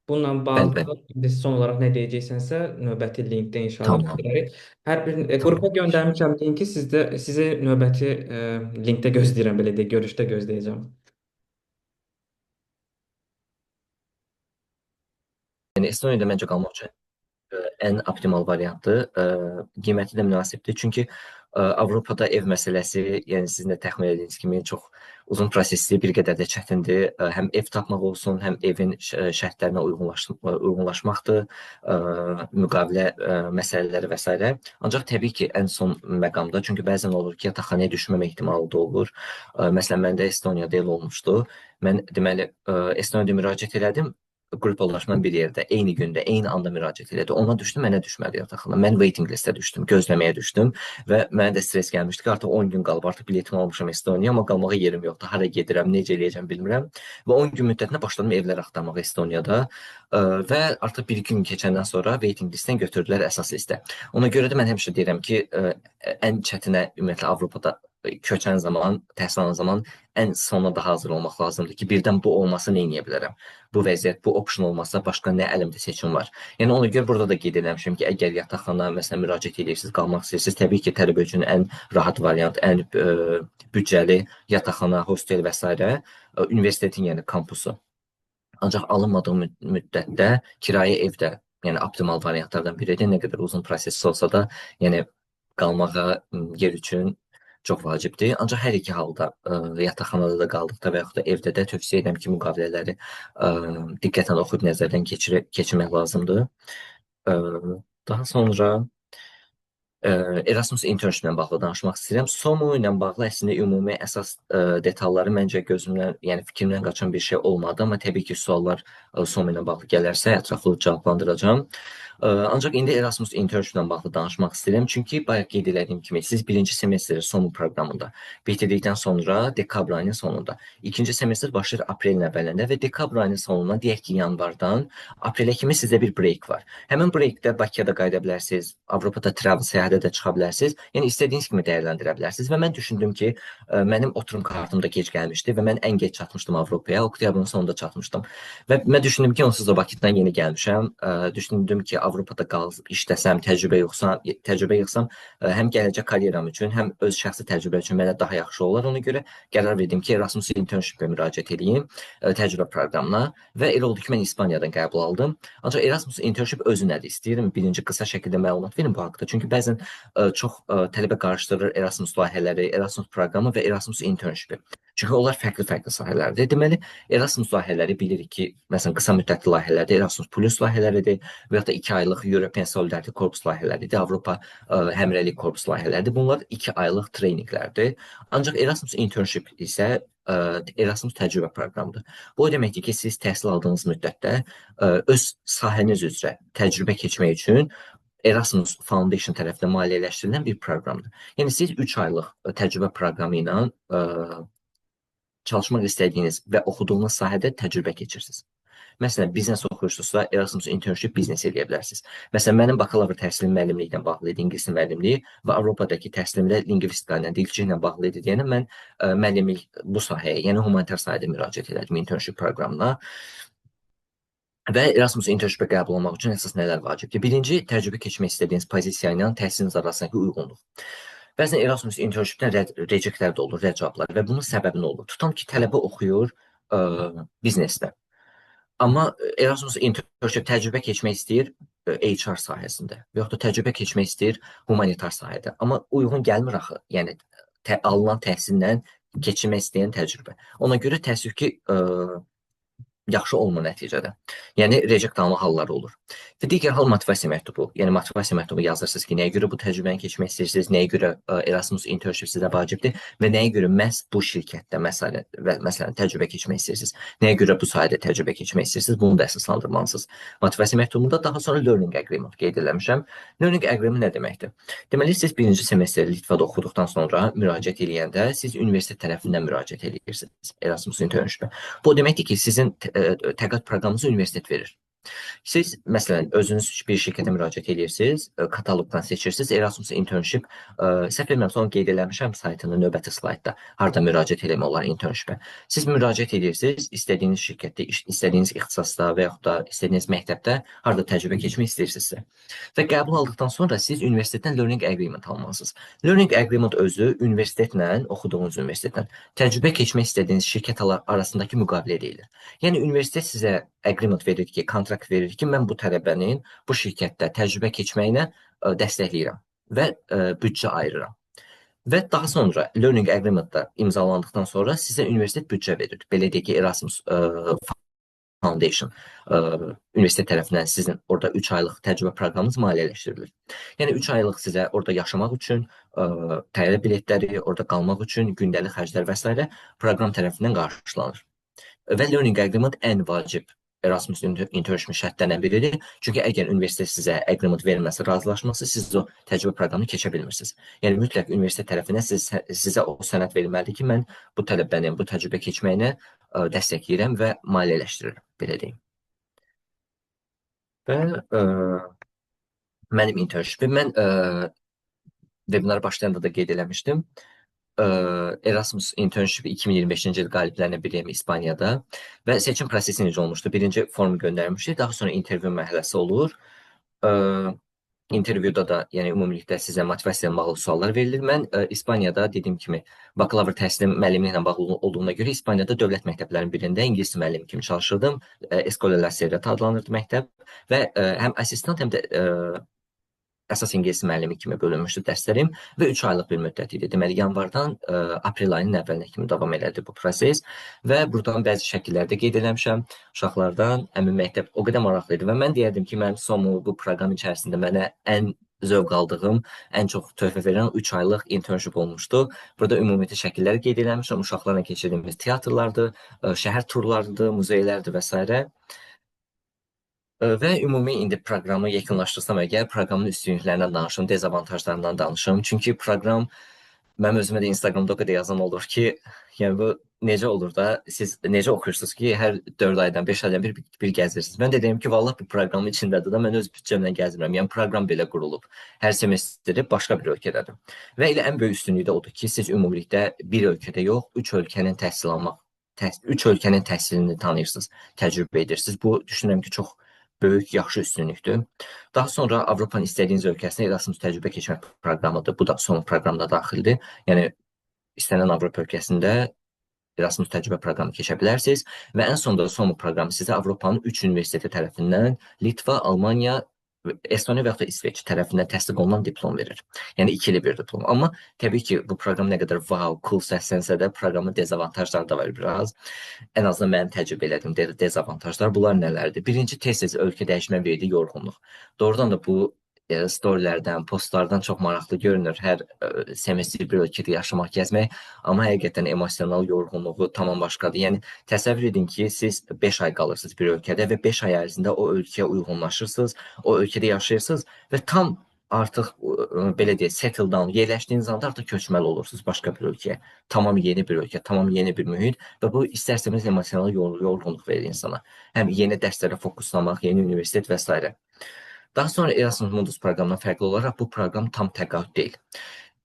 bununla Bəli, bağlı bəli. indi son olaraq nə deyəcəksənsə növbəti linkdə inşallah Tamam. bilərək. Hər bir Tamam. qrupa göndərmişəm linki sizi növbəti linkdə gözləyirəm belə deyə görüşdə gözləyəcəm. Yəni Estoniyada məncə qalmaq üçün ən optimal variantdır. Qiyməti də münasibdir. Çünki Avropada ev məsələsi, yəni sizin də təxmin etdiyiniz kimi çox uzun prosesli, bir qədər də çətindir. Həm ev tapmaq olsun, həm evin şərtlərinə uyğunlaşmaqdır, müqavilə məsələləri və s. Ancaq təbii ki, ən son məqamda, çünki bəzən olur ki, yataqxanaya düşməmə ehtimalı da olur. Məsələn, məndə Estoniyada elə olmuşdu. Mən deməli Estoniyada müraciət elədim. Qruplaşmanın bir yerdə, eyni gündə, eyni anda müraciət elədi. Ona düşdü, mənə düşmədi yataqxana. Mən waiting listə düşdüm, gözləməyə düşdüm və mənə də stres gəlmişdi ki, artıq 10 gün qalıb, artıq biletimi almışam Estoniyaya, amma qalmağa yerim yoxdur. Hara gedirəm, necə eləyəcəm bilmirəm. Və 10 gün müddətinə başladım evlər axtarmağa Estoniyada və artıq 1-2 gün keçəndən sonra waiting listdən götürdülər əsas listə. Ona görə də mən həmişə deyirəm ki, ən çətinə ümumiyyətlə Avropada köçən zaman, təhsil alan zaman ən sona da hazır olmaq lazımdır ki, birdən bu olmasa nə edə bilərəm? Bu vəziyyət, bu option olmasa başqa nə əlimdə seçim var? Yəni ona görə burada da qeyd etmişəm ki, əgər yataqxana məsələn müraciət edirsiniz, qalmaq istəyirsiniz, təbii ki, tələbə üçün ən rahat variant, ən büdcəli yataqxana, hostel və s. Universitetin, yəni kampusu. Ancaq alınmadığı müddətdə kirayə evdə, yəni optimal variantlardan biridir. Nə qədər uzun proses olsa da, yəni qalmağa yer üçün çox vacibdir. Ancaq hər iki halda yataqxanada da qaldıqda və yaxud da evdə də tövsiyə edirəm ki, müqavilələri diqqətlə oxuyub nəzərdən keçirmək lazımdır. Daha sonra Erasmus internship ilə bağlı danışmaq istəyirəm. SOMO ilə bağlı əslində ümumi əsas detalları məncə gözümdən, yəni fikrimdən qaçan bir şey olmadı, amma təbii ki, suallar SOMO ilə bağlı gələrsə ətraflı cavablandıracağam. Ancaq indi Erasmus internship ilə bağlı danışmaq istəyirəm. Çünki bayaq qeyd etdiyim kimi siz birinci semestr SOMO proqramında bitirdikdən sonra dekabr ayının sonunda, ikinci semestr başlayır aprelin əvvəlində və dekabr ayının sonundan deyək ki, yanvardan aprelə kimi sizdə bir break var. Həmin breakdə Bakıya da qayıda bilərsiniz, Avropada travel səyahətə də çıxa bilərsiniz. Yəni istədiyiniz kimi dəyərləndirə bilərsiniz və mən düşündüm ki, mənim oturum kartım da gec gəlmişdi və mən ən gec çatmışdım Avropaya, oktyabrın sonunda çatmışdım. Və mən düşündüm ki, onsuz da Bakıdan yeni gəlmişəm. Düşündüm ki, Avropada qalıb işləsəm, təcrübə yığsam, həm gələcək karyeram üçün, həm öz şəxsi təcrübə üçün mənə daha yaxşı olar. Ona görə qərar verdim ki, Erasmus internship-ə müraciət edeyim, təcrübə proqramına və elə oldu ki, mən İspaniyadan qəbul aldım. Ancaq Erasmus internship özü nədir? İstəyirəm birinci qısa şəkildə məlumat verin bu haqqda. Çünki bəzən çox tələbə qarışdırır Erasmus layihələri, Erasmus proqramı və Erasmus internship-i. Çünki onlar fərqli-fərqli sahələrdir. Deməli, Erasmus layihələri bilirik ki, məsələn, qısa müddətli layihələrdir, Erasmus Plus layihələridir və ya da 2 aylıq European Solidarity Corps layihələridir, Avropa həmrəylik korpus layihələridir. Bunlar 2 aylıq treyninqlərdir. Ancaq Erasmus internship isə Erasmus təcrübə proqramıdır. Bu o deməkdir ki, siz təhsil aldığınız müddətdə öz sahəniz üzrə təcrübə keçmək üçün Erasmus Foundation tərəfindən maliyyələşdirilən bir proqramdır. Yəni siz 3 aylıq təcrübə proqramı ilə çalışmaq istədiyiniz və oxuduğunuz sahədə təcrübə keçirsiniz. Məsələn, biznes oxuyursunuzsa, Erasmus internship biznes eləyə bilərsiniz. Məsələn, mənim bakalavr təhsilim müəllimliklə bağlı idi, ingilis müəllimliyi və Avropadakı təhsilimdə lingvistika ilə, dilçiliklə ilə bağlı idi deyənə mən müəllimlik bu sahəyə, yəni humanitar sahədə müraciət elədim internship proqramına. Və Erasmus internship-ə qəbul olmaq üçün əsas nələr vacibdir? Birinci, təcrübə keçmək istədiyiniz pozisiya ilə təhsiliniz arasındakı uyğunluq. Bəzən Erasmus internshipdən rejectlər də olur, rədd cavablar və bunun səbəbi nə olur? Tutam ki, tələbə oxuyur biznesdə. Amma Erasmus internship təcrübə keçmək istəyir HR sahəsində və yaxud da təcrübə keçmək istəyir humanitar sahədə. Amma uyğun gəlmir axı, yəni alınan təhsillə keçirmək istəyən təcrübə. Ona görə təəssüf ki, yaxşı olmur nəticədə. Yəni reject alma halları olur. Və digər hal motivasiya məktubu. Yəni motivasiya məktubu yazırsınız ki, nəyə görə bu təcrübəni keçmək istəyirsiniz, nəyə görə Erasmus internship sizə vacibdir və nəyə görə məhz bu şirkətdə məsələn təcrübə keçmək istəyirsiniz. Nəyə görə bu sahədə təcrübə keçmək istəyirsiniz, bunu da əsaslandırmalısınız. Motivasiya məktubunda daha sonra learning agreement qeyd etmişəm. Learning agreement nə deməkdir? Deməli siz birinci semestr Litvada oxuduqdan sonra müraciət edəndə siz universitet tərəfindən müraciət edirsiniz Erasmus internship-ə. Bu deməkdir ki, sizin təqaüd proqramınızı universitet verir. Siz, məsələn, özünüz bir şirkətə müraciət edirsiniz, kataloqdan seçirsiniz, Erasmus internship, səhv etmirəmsə onu qeyd eləmişəm saytının növbəti slaytda, harada müraciət eləmək olar internshipə. Siz müraciət edirsiniz, istədiyiniz şirkətdə, istədiyiniz ixtisasda və yaxud da istədiyiniz məktəbdə harada təcrübə keçmək istəyirsinizsə. Və qəbul aldıqdan sonra siz universitetdən learning agreement almalısınız. Learning agreement özü universitetlə, oxuduğunuz universitetlə təcrübə keçmək istədiyiniz şirkət arasındakı müqavilə deyilir. Yəni universitet sizə agreement verir ki, kontrakt kontrakt verir ki, mən bu tələbənin bu şirkətdə təcrübə keçməyinə dəstəkləyirəm və büdcə ayırıram. Və daha sonra Learning Agreement-da imzalandıqdan sonra sizə universitet büdcə verir. Belə deyək ki, Erasmus Foundation universitet tərəfindən sizin orada 3 aylıq təcrübə proqramınız maliyyələşdirilir. Yəni 3 aylıq sizə orada yaşamaq üçün təyyarə biletləri, orada qalmaq üçün gündəlik xərclər və s. proqram tərəfindən qarşılanır. Və Learning Agreement ən vacib Erasmus internship şərtlərindən biridir. Çünki əgər universitet sizə agreement verməsə, razılaşmasa, siz o təcrübə proqramını keçə bilmirsiniz. Yəni mütləq universitet tərəfindən sizə o sənəd verilməlidir ki, mən bu tələbənin bu təcrübə keçməyinə dəstəkləyirəm və maliyyələşdirirəm, belə deyim. Və mənim internshipim, mən webinar başlayanda da qeyd eləmişdim. Erasmus internship 2025-ci il qaliblərindən biriyəm İspaniyada və seçim prosesi necə olmuşdu? Birinci formu göndərmişdik, daha sonra intervyu mərhələsi olur. İntervyuda da, yəni ümumilikdə sizə motivasiyaya bağlı suallar verilir. Mən İspaniyada dediyim kimi bakalavr təhsilim müəllimliklə bağlı olduğuna görə İspaniyada dövlət məktəblərinin birində ingilis müəllimi kimi çalışırdım. Escola La Sagrera adlanırdı məktəb və həm assistant, həm də əsas ingilis müəllimi kimi bölünmüşdü dərslərim və 3 aylıq bir müddət idi. Deməli, yanvardan aprel ayının əvvəlinə kimi davam elədi bu proses və buradan bəzi şəkillərdə qeyd eləmişəm. Uşaqlardan həmin məktəb o qədər maraqlı idi və mən deyərdim ki, mənim SOMU bu proqram içərisində mənə ən zövq aldığım, ən çox töhfə verən 3 aylıq internship olmuşdu. Burada ümumiyyətli şəkilləri qeyd eləmişəm. Uşaqlarla keçirdiyimiz teatrlardır, şəhər turlarıdır, muzeylərdir və s. Və ümumi indi proqramı yekunlaşdırsam əgər, proqramın üstünlüklərindən danışım, dezavantajlarından danışım. Çünki proqram, mənim özümə də Instagramda o qədər yazan olur ki, yəni bu necə olur da, siz necə oxuyursunuz ki, hər 4 aydan, 5 aydan bir gəzirsiniz. Mən də deyim ki, vallah bu proqramın içindədir da, mən öz büdcəmlə gəzmirəm. Yəni proqram belə qurulub. Hər semestri başqa bir ölkədədir. Və elə ən böyük üstünlüyü də odur ki, siz ümumilikdə bir ölkədə yox, 3 ölkənin təhsilini tanıyırsınız, təcrübə edirsiniz. Bu düşünürəm ki, çox böyük, yaxşı üstünlükdür. Daha sonra Avropanın istədiyiniz ölkəsində Erasmus təcrübə keçmək proqramıdır. Bu da son proqramda daxildir. Yəni istənilən Avropa ölkəsində Erasmus təcrübə proqramı keçə bilərsiniz və ən sonunda SOMU proqramı sizə Avropanın 3 universiteti tərəfindən Litva, Almaniya, Estoniya və yaxud da İsveç tərəfindən təsdiq olunan diplom verir. Yəni ikili bir diplom. Amma təbii ki, bu proqram nə qədər wow, cool səslənsə də proqramın dezavantajları da var biraz. Ən azından mənim təcrübə elədiyim dezavantajlar bunlar nələrdir? Birinci, tez-tez ölkə dəyişmə verdiyi yorğunluq. Doğrudan da bu storylərdən, postlardan çox maraqlı görünür. Hər semestr bir ölkədə yaşamaq, gəzmək, amma həqiqətən emosional yorğunluğu tamam başqadır. Yəni təsəvvür edin ki, siz 5 ay qalırsınız bir ölkədə və 5 ay ərzində o ölkəyə uyğunlaşırsınız, o ölkədə yaşayırsınız və tam artıq belə deyək, settle down, yerləşdiyiniz anda artıq köçməli olursunuz başqa bir ölkəyə. Tamam yeni bir ölkə, tamam yeni bir mühit və bu istərsəniz emosional yorğunluq verir insana. Həm yeni dərslərə fokuslamaq, yeni universitet və s. Daha sonra Erasmus Mundus proqramından fərqli olaraq bu proqram tam təqaüd deyil.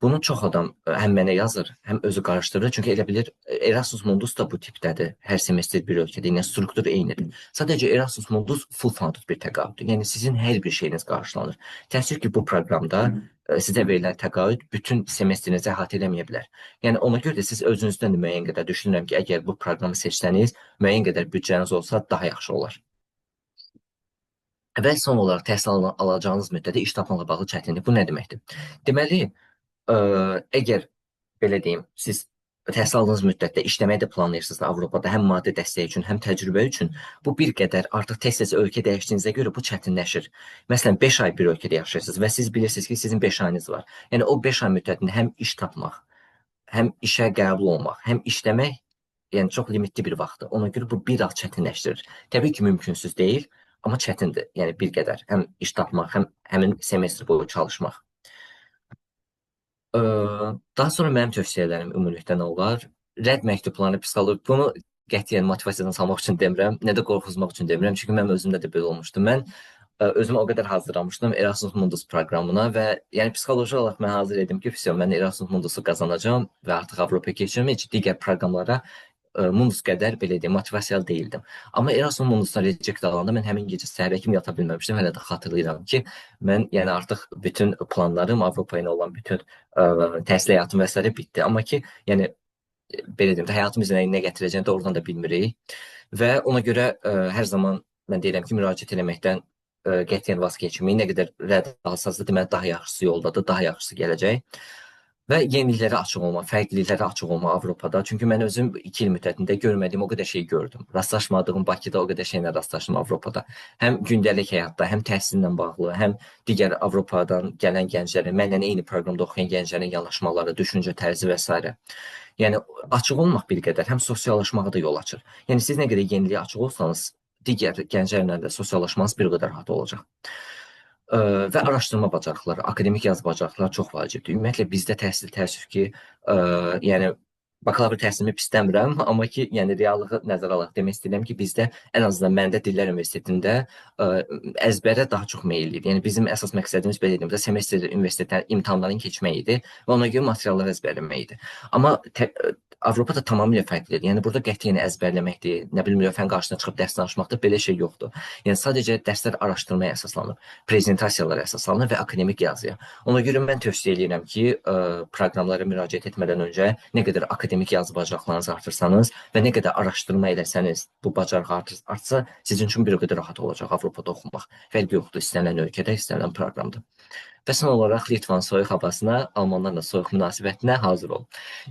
Bunu çox adam həm mənə yazır, həm özü qarışdırır. Çünki elə bilir Erasmus Mundus da bu tipdədir. Hər semestr bir ölkədə, yəni struktur eynidir. Sadəcə Erasmus Mundus full funded bir təqaüddür. Yəni sizin hər bir şeyiniz qarşılanır. Təəssüf ki, bu proqramda sizə verilən təqaüd bütün semestrinizi əhatə eləməyə bilər. Yəni ona görə də siz özünüzdən də müəyyən qədər düşünürəm ki, əgər bu proqramı seçsəniz, müəyyən qədər büdcəniz olsa daha yaxşı olar. Və son olaraq təhsil alacağınız müddətdə iş tapmaqla bağlı çətinlik. Bu nə deməkdir? Deməli, əgər belə deyim, siz təhsil aldığınız müddətdə işləməyi də planlayırsınızsa Avropada həm maddi dəstək üçün, həm təcrübə üçün, bu bir qədər artıq tez-tez ölkə dəyişdiyinizə görə bu çətinləşir. Məsələn, 5 ay bir ölkədə yaşayırsınız və siz bilirsiniz ki, sizin 5 ayınız var. Yəni o 5 ay müddətində həm iş tapmaq, həm işə qəbul olmaq, həm işləmək, yəni çox limitli bir vaxtdır. Ona görə bu bir az çətinləşdirir. Təbii ki, mümkünsüz deyil, amma çətindir. Yəni bir qədər həm iş tapmaq, həm həmin semestr boyu çalışmaq. Daha sonra mənim tövsiyələrim ümumilikdə nə olar? Rədd məktublarını psixoloq, bunu qətiyyən motivasiyadan salmaq üçün demirəm, nə də qorxuzmaq üçün demirəm. Çünki mənim özümdə də belə olmuşdu. Mən özümü o qədər hazırlamışdım Erasmus Mundus proqramına və yəni psixoloji olaraq mən hazır edim ki, mən Erasmus Mundusu qazanacağam və artıq Avropaya keçəcəm. Heç digər proqramlara Mundus qədər belə deyim, motivasiyalı deyildim. Amma Erasmus Mundusdan reject alanda mən həmin gecə səhərə kimi yata bilməmişdim. Hələ də xatırlayıram ki, mən yəni artıq bütün planlarım Avropa ilə olan bütün təhsil həyatım və s. bitdi. Amma ki, yəni belə deyim də həyatımızın nə gətirəcəyini doğrudan da bilmirik. Və ona görə hər zaman mən deyirəm ki, müraciət etməkdən qətiyyən vaz keçməyin. Nə qədər rədd alsanız da, deməli daha yaxşısı yoldadır, daha yaxşısı gələcək. Və yeniliklərə açıq olma, fərqliliklərə açıq olma Avropada. Çünki mən özüm 2 il müddətində görmədiyim o qədər şey gördüm. Rastlaşmadığım Bakıda o qədər şeylə rastlaşdım Avropada. Həm gündəlik həyatda, həm təhsillə bağlı, həm digər Avropadan gələn gənclərin, mənlə eyni proqramda oxuyan gənclərin yanaşmaları, düşüncə tərzi və s. Yəni açıq olmaq bir qədər həm sosiallaşmağa da yol açır. Yəni siz nə qədər yeniliyə açıq olsanız, digər gənclərlə də sosiallaşmanız bir qədər rahat olacaq. Və araşdırma bacarıqları, akademik yazı bacarıqları çox vacibdir. Ümumiyyətlə bizdə təhsil təəssüf ki, yəni bakalavr təhsilimi pisləmirəm, amma ki, yəni reallığı nəzərə alaq demək istəyirəm ki, bizdə ən azından məndə Dillər Universitetində əzbərə daha çox meyilli idi. Yəni bizim əsas məqsədimiz belə deyim, semestr universitetə imtahanların keçmək idi və ona görə materialları əzbərləmək idi. Amma Avropada tamamilə fərqlidir. Yəni burada qətiyyən əzbərləməkdir, nə bilim lövhənin qarşısına çıxıb dərs danışmaqdır, belə şey yoxdur. Yəni sadəcə dərslər araşdırmaya əsaslanır, prezentasiyalara əsaslanır və akademik yazıya. Ona görə mən tövsiyə edirəm ki, proqramlara müraciət etmədən öncə nə qədər akademik yazı bacarıqlarınızı artırsanız və nə qədər araşdırma eləsəniz, bu bacarıq artsa, sizin üçün bir o qədər rahat olacaq Avropada oxumaq. Fərqi yoxdur, istənilən ölkədə, istənilən proqramda. Və son olaraq Litvanın soyuq havasına, Almanlarla soyuq münasibətinə hazır ol.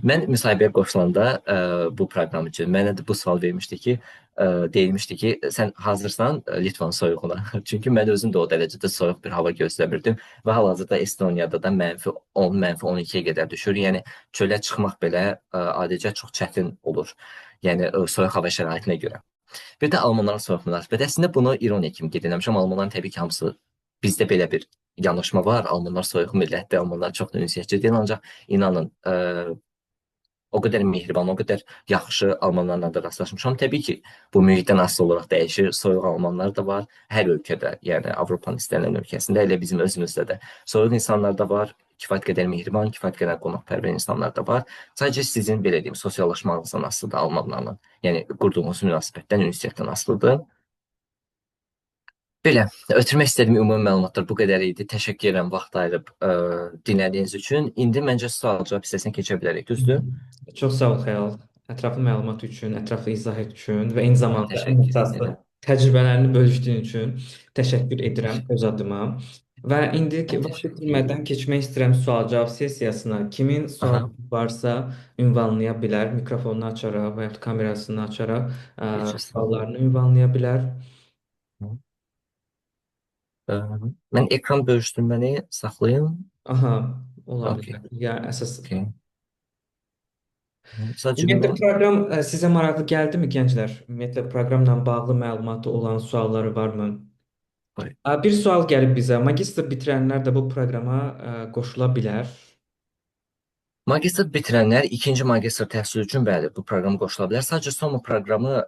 Mən müsahibəyə qoşulanda bu proqram üçün mənə də bu sual vermişdi ki, deyilmişdi ki, sən hazırsan Litvanın soyuğuna. Çünki mən özüm də o dərəcədə soyuq bir hava gözləmirdim və hal-hazırda Estoniyada da -10, -12-yə qədər düşür. Yəni çölə çıxmaq belə adicə çox çətin olur. Yəni soyuq hava şəraitinə görə. Bir də almanların soyuq münasibəti. Əslində bunu ironiya kimi qeyd etmişəm. Almanların təbii ki, hamısı bizdə belə bir yanaşma var. Almanlar soyuq millətdir, almanlar çox da ünsiyyətçidir. Ancaq inanın, o qədər mehriban, o qədər yaxşı almanlarla da rastlaşmışam. Təbii ki, bu mühitdən asılı olaraq dəyişir. Soyuq almanlar da var hər ölkədə, yəni Avropanın istənilən ölkəsində, elə bizim özümüzdə də. Soyuq insanlar da var, kifayət qədər mehriban, kifayət qədər qonaqpərvər insanlar da var. Sadəcə sizin belə deyim, sosiallaşmağınızdan asılıdır almanlarla. Yəni qurduğunuz münasibətdən, ünsiyyətdən asılıdır. Belə, ötürmək istədiyim ümumi məlumatlar bu qədər idi. Təşəkkür edirəm vaxt ayırıb dinlədiyiniz üçün. İndi məncə sual-cavab hissəsinə keçə bilərik, düzdür? Çox sağ ol Xəyal. Ətraflı məlumat üçün, ətraflı izah üçün və eyni Mən zamanda ən təşəkkür əsaslı edirəm. təcrübələrini bölüşdüyün üçün təşəkkür edirəm öz adıma. Və indi Mən vaxt təşəkkür itirmədən edirəm. keçmək istəyirəm sual-cavab sessiyasına. Kimin sual Aha, varsa ünvanlaya bilər, mikrofonunu açaraq və ya kamerasını açaraq heç olsun. suallarını ünvanlaya bilər. Ə, Mən ekran bölüşdürməni saxlayım. Aha, ola Okay, bilər. Yəni əsas okay. Sadəcə Ümumiyyətlə mən proqram sizə maraqlı gəldimi gənclər? Ümumiyyətlə proqramla bağlı məlumatı olan sualları varmı? Bir sual gəlib bizə. Magistr bitirənlər də bu proqrama qoşula bilər. magistr bitirənlər ikinci magistr təhsili üçün bəli bu proqrama qoşula bilər. Sadəcə SOMO proqramı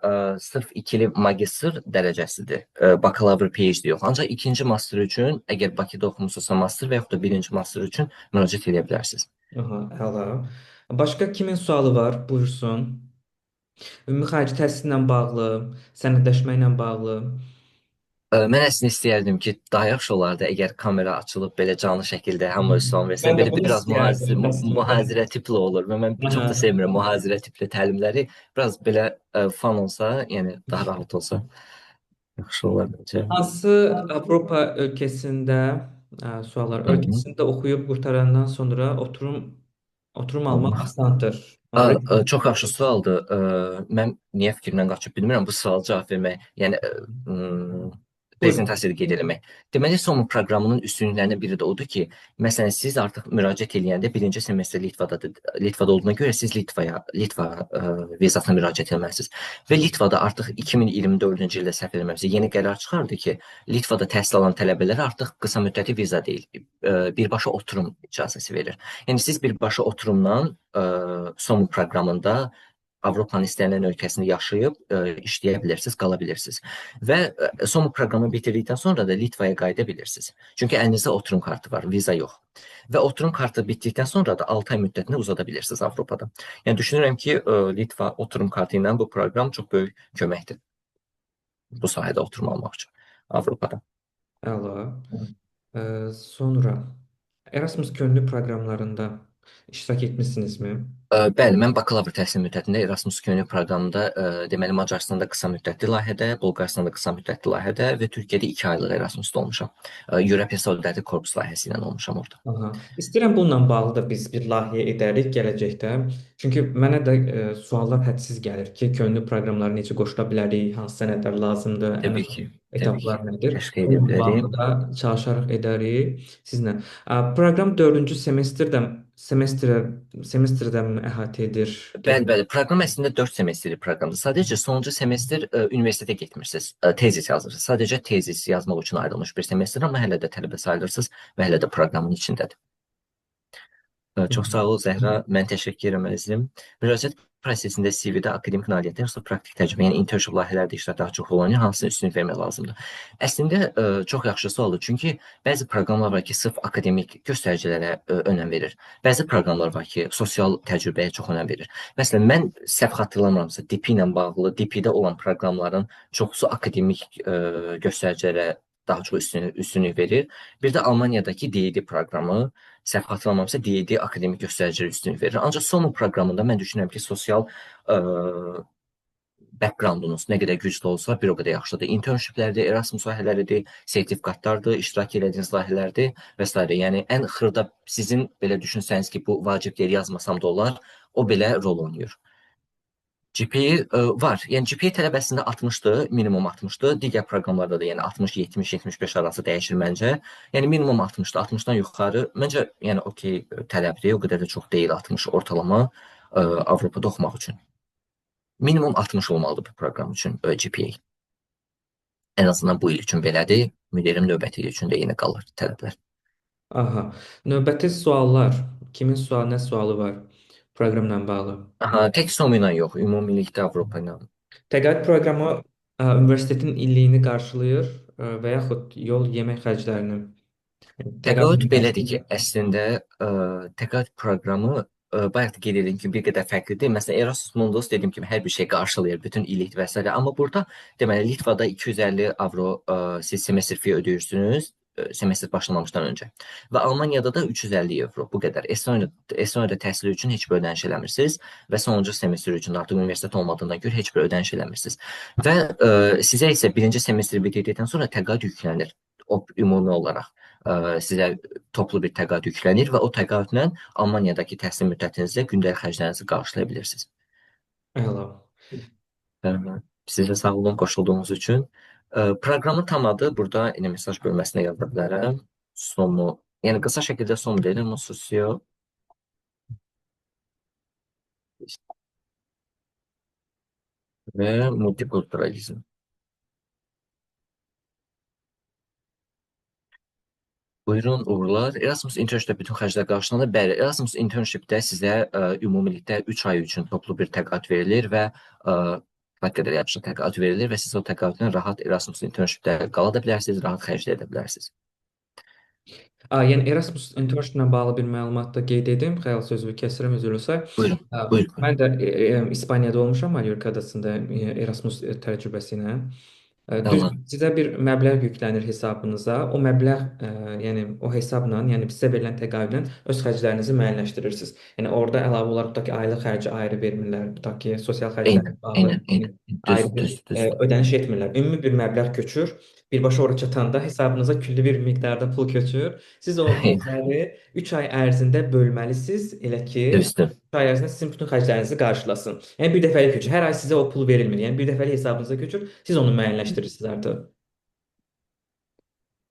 sırf ikili magistr dərəcəsidir. Bakalavr, PhD yox. Ancaq ikinci master üçün əgər Bakıda oxumusunuzsa master və yaxud da birinci master üçün müraciət edə bilərsiniz. Aha, əla. Başqa kimin sualı var? Buyursun. Ümumi xarici təhsillə bağlı, sənədləşməklə bağlı. Mən əslində istəyərdim ki, daha yaxşı olardı əgər kamera açılıb belə canlı şəkildə hamı öz sualını versə. Mən də Belə bunu biraz istəyərdim əslində. mühazirə tipli olur və mən çox da Aha. sevmirəm mühazirə tipli təlimləri. Biraz belə fan olsa, yəni daha rahat olsa yaxşı olar məncə. Hansı Avropa ölkəsində suallar Hı hı. ölkəsində oxuyub qurtarandan sonra oturum almaq Olmaq. asandır. Ona görə Çox yaxşı sualdır. Mən niyə fikrimdən qaçıb bilmirəm bu suala cavab vermək. Yəni buyurun. prezentasiyada qeyd eləmək. Deməli, SOMO proqramının üstünlüklərindən biri də odur ki, məsələn, siz artıq müraciət edəndə birinci semestr Litvada olduğuna görə siz Litva vizasına müraciət etməlisiniz. Və Litvada artıq 2024-cü ildə səhv eləmirəmsə, yeni qərar çıxardı ki, Litvada təhsil alan tələbələrə artıq qısa müddəti viza deyil, birbaşa oturum icazəsi verir. Yəni siz birbaşa oturumdan SOMO proqramında Avropanın istənilən ölkəsində yaşayıb işləyə bilirsiniz, qala bilirsiniz. Və SOMO proqramını bitirdikdən sonra da Litvaya qayıda bilirsiniz. Çünki əlinizdə oturum kartı var, viza yox. Və oturum kartı bitdikdən sonra da 6 ay müddətinə uzada bilirsiniz Avropada. Yəni düşünürəm ki, Litva oturum kartı ilə bu proqram çox böyük köməkdir bu sahədə oturum almaq üçün Avropada. Əla. Sonra Erasmus könüllü proqramlarında. İştirak etmisinizmi? Bəli, mən bakalavr təhsil müddətində Erasmus Könüllü proqramında, deməli Macarıstanda qısa müddətli layihədə, Bolqarıstanda qısa müddətli layihədə və Türkiyədə 2 aylıq Erasmusda olmuşam. European Solidarity Corps layihəsi ilə olmuşam orada. Aha. İstəyirəm bununla bağlı da biz bir layihə edərik gələcəkdə. Çünki mənə də suallar hədsiz gəlir ki, könüllü proqramlara necə qoşula bilərik, hansı sənədlər lazımdır, ən Təbii ki, əsas təbii ki. etaplar nədir? Təşkil edə Bununla bağlı bilərim. da çalışarıq edərik sizlə. Proqram 4-cü semestrdən əhatə edir. Bəli, bəli. Proqram əslində 4 semestrlik proqramdır. Sadəcə sonuncu semestr universitetə getmirsiniz, tezis yazırsınız. Sadəcə tezis yazmaq üçün ayrılmış bir semestr, amma hələ də tələbə sayılırsınız və hələ də proqramın içindədir. Çox sağ ol Zəhra. Mən təşəkkür edirəm əzizim. Müraciət prosesində CV-də akademik nailiyyətlər, yoxsa praktik təcrübə, yəni internship layihələrdə iştirak daha çox olanı hansına üstünlük vermək lazımdır? Əslində çox yaxşı sualdır. Çünki bəzi proqramlar var ki, sırf akademik göstəricilərə önəm verir. Bəzi proqramlar var ki, sosial təcrübəyə çox önəm verir. Məsələn, mən səhv xatırlamıramsa, DP ilə bağlı, DP-də olan proqramların çoxusu akademik göstəricilərə daha çox üstünlük verir. Bir də Almaniyadakı DED proqramı səhv xatırlamamsa DED akademik göstəricilərə üstünlük verir. Ancaq SOMO proqramında mən düşünürəm ki, sosial backgroundunuz nə qədər güclü olsa, bir o qədər yaxşıdır. Internshiplərdir, Erasmus layihələridir, sertifikatlardır, iştirak etdiyiniz layihələrdir və s. Yəni ən xırda sizin belə düşünsəniz ki, bu vacib deyil, yazmasam da olar, o belə rol oynayır. GPA var. Yəni GPA tələbəsində 60-dır, minimum 60-dır. Digər proqramlarda da yəni 60, 70, 75 arası dəyişir məncə. Yəni minimum 60-dır. 60-dan yuxarı məncə yəni okey tələbdir. O qədər də çox deyil 60 ortalama Avropada oxumaq üçün. Minimum 60 olmalıdır bu proqram üçün GPA. Ən azından bu il üçün belədir. Müdirim növbəti il üçün də yenə qalır tələblər. Aha. Növbəti suallar. Kimin sualı, nə sualı var proqramla bağlı? Aha, tək SOM ilə yox, ümumilikdə Avropa ilə. Təqaüd proqramı universitetin illiyini qarşılayır və yaxud yol yemək xərclərini. Yəni, Təqaüd təqaüd belədir ki, qarşılayır. əslində təqaüd proqramı bayaq da qeyd etdiyim kimi bir qədər fərqlidir. Məsələn, Erasmus Mundus dediyim kimi hər bir şey qarşılayır, bütün illik və s. Amma burada deməli Litvada 250 avro siz semestr fee ödəyirsiniz semestr başlamamışdan öncə. Və Almaniyada da 350 evro bu qədər. Estoniyada təhsil üçün heç bir ödəniş eləmirsiniz və sonuncu semestr üçün artıq universitet olmadığından görə heç bir ödəniş eləmirsiniz. Və sizə isə birinci semestr bitirdikdən sonra təqaüd yüklənir. O ümumi olaraq sizə toplu bir təqaüd yüklənir və o təqaüdlə Almaniyadakı təhsil müddətinizdə gündəlik xərclərinizi qarşılaya bilirsiniz. Əla. Sizə sağ olun qoşulduğunuz üçün. Proqramın tam adı burada yine mesaj bölməsinə yaza bilərəm. SOMU, yəni qısa şəkildə SOMU deyilir, sosio və multikulturalizm. Buyurun, uğurlar. Erasmus internshipdə bütün xərclər qarşılanır. Bəli, Erasmus internshipdə sizə ümumilikdə 3 ay üçün toplu bir təqaüd verilir və nə qədər yaxşı təqaüd verilir və siz o təqaüdlə rahat Erasmus internshipdə qala da bilərsiniz, rahat xərcləyə də bilərsiniz. Yəni Erasmus internshiplə bağlı bir məlumat da qeyd edim. Xəyal sözümü kəsirəm, üzr istəyirəm. Buyurun, buyurun, buyurun. Mən də İspaniyada olmuşam, Mallorca adasında Erasmus təcrübəsi ilə. Düz Allah, sizə bir məbləğ yüklənir hesabınıza. O məbləğ, yəni o hesabla, yəni sizə verilən təqaüdlə öz xərclərinizi müəyyənləşdirirsiniz. Yəni orada əlavə olaraq tutaq ki, aylıq xərci ayrı vermirlər, tutaq ki, sosial xərclərlə eynən, bağlı eynən, eynən. Düz, ayrı bir düz, düz. ödəniş etmirlər. Ümumi bir məbləğ köçür. Birbaşa ora çatanda hesabınıza külli bir miqdarda pul köçür. Siz o pulları 3 ay ərzində bölməlisiniz, elə ki, Düzdür. 3 ay ərzində sizin bütün xərclərinizi qarşılasın. Yəni bir dəfəlik köçür. Hər ay sizə o pul verilmir. Yəni bir dəfəlik hesabınıza köçür. Siz onu müəyyənləşdirirsiniz artıq.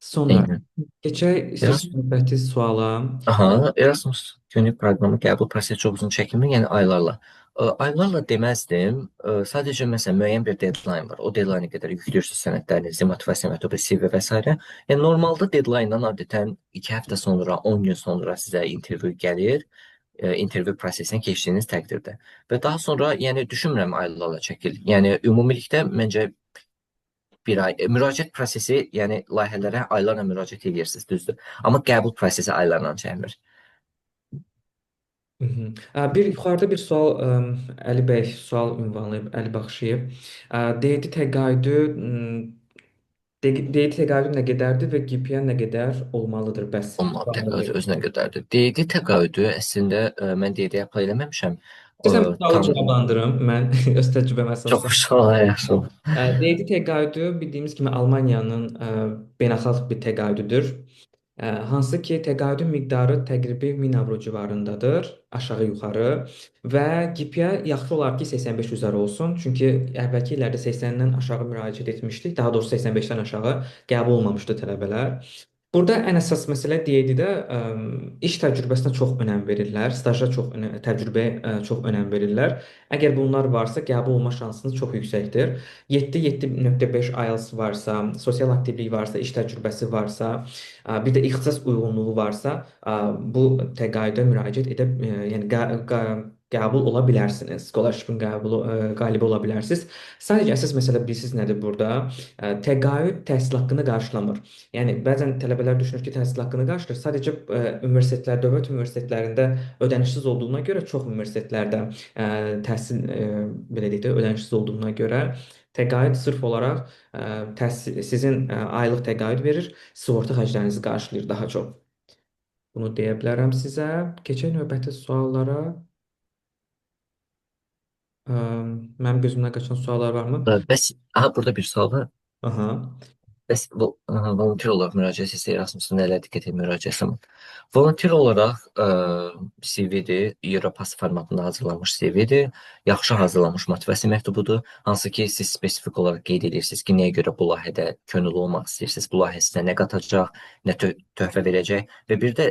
Sonra Eynən. keçək Erasmus, növbəti suala. aha, Erasmus günlük proqramı qəbul prosesi çox uzun çəkilmir, yəni aylarla. Aylarla deməzdim. Sadəcə məsələn müəyyən bir deadline var. O deadline-a qədər yüklüyorsunuz sənədlərinizi, motivasiya məktubu, CV və s. Yəni normalda deadline-dan adətən 2 həftə sonra, 10 gün sonra sizə intervyu gəlir. İntervyu prosesinə keçdiyiniz təqdirdə. Və daha sonra, yəni düşünmürəm aylarla çəkil. Yəni ümumilikdə məncə bir ay. Müraciət prosesi, yəni layihələrə aylarla müraciət edirsiniz, düzdür. Amma qəbul prosesi aylarla çəkmir. Mhm. Bir yuxarıda bir sual Əli bəy sual ünvanlayıb, Əli Baxşıyev. Deyirdi təqaüdü Qeyd təqaüd nə qədərdir və GPA nə qədər olmalıdır bəs? Olmalı Sualını təqaüdü verin. özünə qədərdir. D.D. təqaüdü əslində mən D.D. apply eləməmişəm. İstəsəm bir sualı Tam cavablandırım. Mən öz təcrübəmə çox əsasən. uşaq yaxşı. Qeydi təqaüdü bildiyimiz kimi Almaniyanın beynəlxalq bir təqaüdüdür. Hansı ki, təqaüdün miqdarı təqribi 1000 avro civarındadır, aşağı-yuxarı və GPA yaxşı olar ki, 85 üzəri olsun. Çünki əvvəlki illərdə 80-dən aşağı müraciət etmişdik. Daha doğrusu 85-dən aşağı qəbul olmamışdı tələbələr. Burada ən əsas məsələ DED-də iş təcrübəsinə çox önəm verirlər, staja təcrübəyə çox önəm verirlər. Əgər bunlar varsa, qəbul olma şansınız çox yüksəkdir. 7-7.5 IELTS varsa, sosial aktivlik varsa, iş təcrübəsi varsa, bir də ixtisas uyğunluğu varsa, bu təqaüdə müraciət edə, yəni qəbul ola bilərsiniz. Scholarship-in qalibi ola bilərsiniz. Sadəcə əsas məsələ bilirsiniz nədir burada? Təqaüd təhsil haqqını qarşılamır. Yəni bəzən tələbələr düşünür ki, təhsil haqqını qarşılayır. Sadəcə universitetlər, dövlət universitetlərində ödənişsiz olduğuna görə çox universitetlərdə təhsil belə deyək də ödənişsiz olduğuna görə təqaüd sırf olaraq sizin aylıq təqaüd verir, sığorta xərclərinizi qarşılayır daha çox. Bunu deyə bilərəm sizə. Keçək növbəti suallara. Mənim gözümdən qaçan suallar varmı? Bəs burada bir sual var. Aha. Bəs bu volunteer olaraq müraciət etsə Erasmusun nələrə diqqət etməyə müraciət etsən? Volunteer olaraq CV-dir, Europass formatında hazırlanmış CV-dir, yaxşı hazırlanmış motivasiya məktubudur, hansı ki siz spesifik olaraq qeyd edirsiniz ki, nəyə görə bu layihədə könüllü olmaq istəyirsiniz, bu layihə sizə nə qatacaq, nə töhfə verəcək və bir də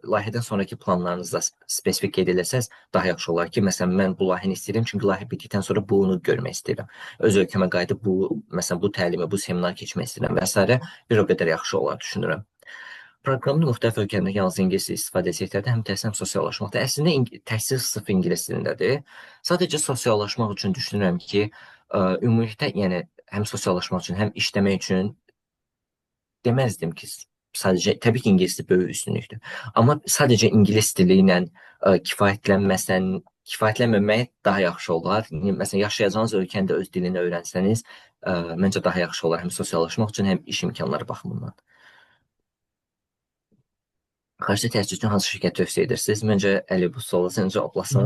layihədən sonraki planlarınızda spesifik qeyd etsəz daha yaxşı olar ki, məsələn mən bu layihəni istəyirəm çünki layihə bitdikdən sonra bunu görmək istəyirəm. Öz ölkəmə qayıdıb məsələn bu təlimi, bu seminar keçmək istəyirəm və s. bir o qədər yaxşı olar düşünürəm. Proqramın müxtəlif ölkələrində yalnız ingilis dili istifadə etsəklər də həm təhsil həm sosiallaşmaqda. Əslində təhsil sırf ingilis dilindədir. Sadəcə sosiallaşmaq üçün düşünürəm ki, ümumilikdə yəni həm sosiallaşmaq üçün, həm işləmək üçün deməzdim ki, sadəcə təbii ki, ingilis dili böyük üstünlükdür. Amma sadəcə ingilis dili ilə kifayətlənməmək daha yaxşı olar. Məsələn, yaşayacağınız ölkəndə öz dilini öyrənsəniz, məncə daha yaxşı olar həm sosiallaşmaq üçün, həm iş imkanları baxımından. Xarici təhsil üçün hansı şirkət tövsiyə edirsiniz? Məncə Əli bu sualı sən cavablasan.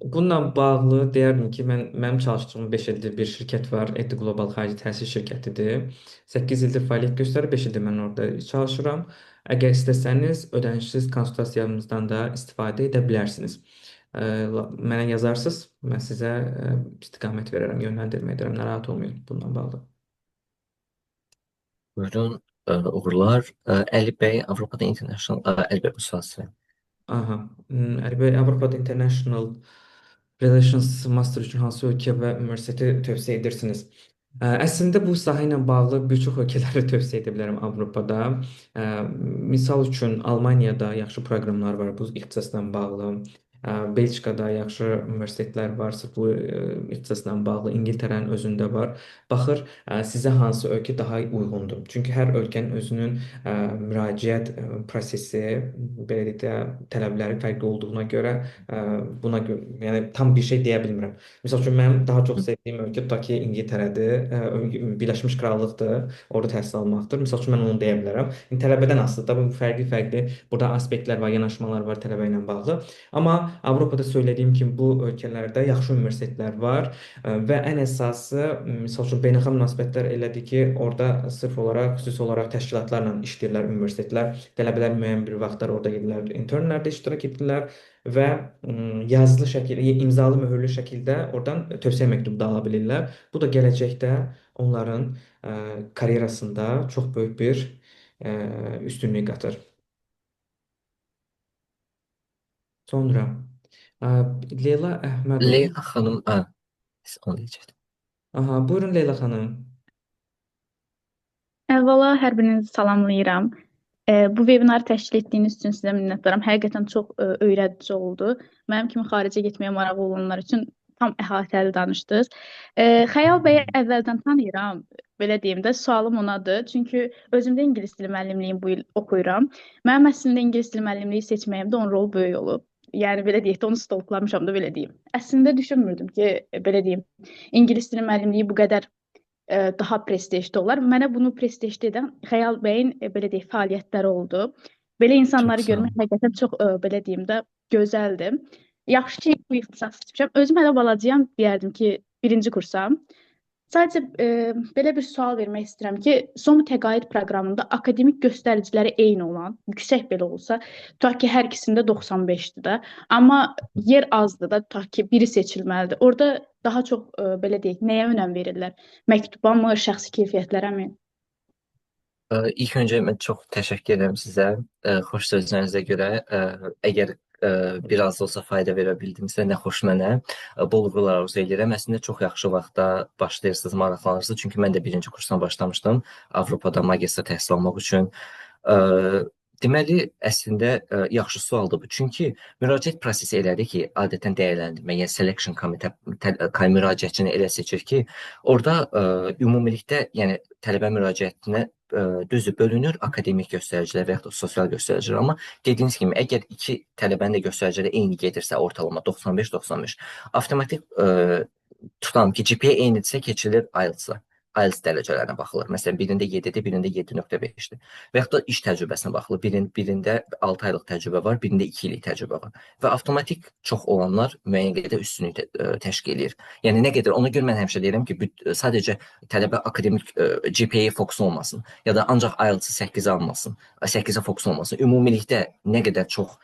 Bununla bağlı deyərdim ki, mənim çalışdığım 5 ildir bir şirkət var. Eti Global xarici təhsil şirkətidir. 8 ildir fəaliyyət göstərir, 5 ildir mən orada çalışıram. Əgər istəsəniz, ödənişsiz konsultasiyamızdan da istifadə edə bilərsiniz. Mənə yazarsınız, mən sizə istiqamət verərəm, yönləndirmə edərəm. Narahat olmayın bununla bağlı. Buyurun, uğurlar. Əli bəy, Avropada International, Əli bəy bu sual sizə. Aha. Əlbəttə Avropada International Relations Master üçün hansı ölkə və universiteti tövsiyə edirsiniz? Əslində bu sahə ilə bağlı bir çox ölkələri tövsiyə edə bilərəm Avropada. Misal üçün Almaniyada yaxşı proqramlar var bu ixtisasla bağlı. Belçikada yaxşı universitetlər var bu ixtisasla bağlı. İngiltərənin özündə var. Baxır sizə hansı ölkə daha uyğundur. Çünki hər ölkənin özünün müraciət prosesi, belə deyək də, tələbləri fərqli olduğuna görə buna görə, yəni tam bir şey deyə bilmirəm. Məsəl üçün mənim daha çox sevdiyim ölkə tutaq ki, İngiltərədir, Birləşmiş Krallıqdır, orada təhsil almaqdır. Məsəl üçün mən onu deyə bilərəm. İndi tələbədən asılıdır. Bu fərqli-fərqli burada aspektlər var, yanaşmalar var tələbə ilə bağlı. Amma Avropada söylədiyim kimi bu ölkələrdə yaxşı universitetlər var və ən əsası, məsəl üçün beynəlxalq münasibətlər elədir ki, orada sırf olaraq, xüsusi olaraq təşkilatlarla işləyirlər universitetlər. Tələbələr müəyyən bir vaxtlar orada gedirlər, internlərdə iştirak edirlər və yazılı şəkildə, imzalı möhürlü şəkildə oradan tövsiyə məktubu da ala bilirlər. Bu da gələcəkdə onların karyerasında çox böyük bir üstünlük qatır. Sonra Leyla Əhmədova. Leyla xanım, onu deyəcəkdim. Aha, buyurun Leyla xanım. Əvvəla hər birinizi salamlayıram. Bu vebinarı təşkil etdiyiniz üçün sizə minnətdaram. Həqiqətən çox öyrədici oldu. Mənim kimi xaricə getməyə marağı olanlar üçün tam əhatəli danışdınız. Xəyal bəyi əvvəldən tanıyıram. Belə deyim də, sualım onadır. Çünki özümdə ingilis dili müəllimliyini bu il oxuyuram. Mənim əslində ingilis dili müəllimliyi seçməyimdə onun rolu böyük olub. Yəni belə deyək də, onu stalklamışam da belə deyim. Əslində düşünmürdüm ki, belə deyim, ingilis dili müəllimliyi bu qədər daha prestijli olar. Mənə bunu prestijli edən Xəyal bəyin belə deyək fəaliyyətləri oldu. Belə Çox insanları sağ görmək olun. həqiqətən çox belə deyim də gözəldir. Yaxşı ki, bu ixtisas seçmişəm. Özüm hələ balacıyam, deyərdim ki, birinci kursam. Sadəcə belə bir sual vermək istəyirəm ki, SOMU təqaüd proqramında akademik göstəriciləri eyni olan, yüksək belə olsa, tutaq ki, hər ikisində 95-dir də, amma yer azdır da, tutaq ki, biri seçilməlidir. Orada daha çox belə deyək, nəyə önəm verirlər? Məktuba mı, şəxsi keyfiyyətlərə mi? İlk öncə mən çox təşəkkür edirəm sizə. Xoş sözlərinizə görə. Əgər biraz da olsa fayda verə bildimsə, nə xoş mənə. Bol uğurlar arzu edirəm. Əslində çox yaxşı vaxtda başlayırsınız, maraqlanırsınız. Çünki mən də birinci kursdan başlamışdım Avropada magistr təhsil almaq üçün. Deməli, əslində yaxşı sualdır bu. Çünki müraciət prosesi elədir ki, adətən dəyərləndirmə, yəni selection komitə müraciətçini elə seçir ki, orada ümumilikdə, yəni tələbə müraciətinə düzdür, bölünür akademik göstəricilər və yaxud da sosial göstəricilər. Amma dediyiniz kimi, əgər iki tələbənin də göstəriciləri eyni gedirsə, ortalama 95-95, avtomatik tutalım ki, GPA eynidirsə keçilir IELTS-a. IELTS dərəcələrinə baxılır. Məsələn, birində 7-dir, birində 7.5-dir. Və yaxud da iş təcrübəsinə baxılır. Birində 6 aylıq təcrübə var, birində 2 illik təcrübə var. Və avtomatik çox olanlar müəyyən qədər üstünlük təşkil edir. Yəni nə qədər, ona görə mən həmişə deyirəm ki, sadəcə tələbə akademik GPA-yə fokus olmasın ya da ancaq IELTS-ı 8 almasın, 8-ə fokus olmasın. Ümumilikdə nə qədər çox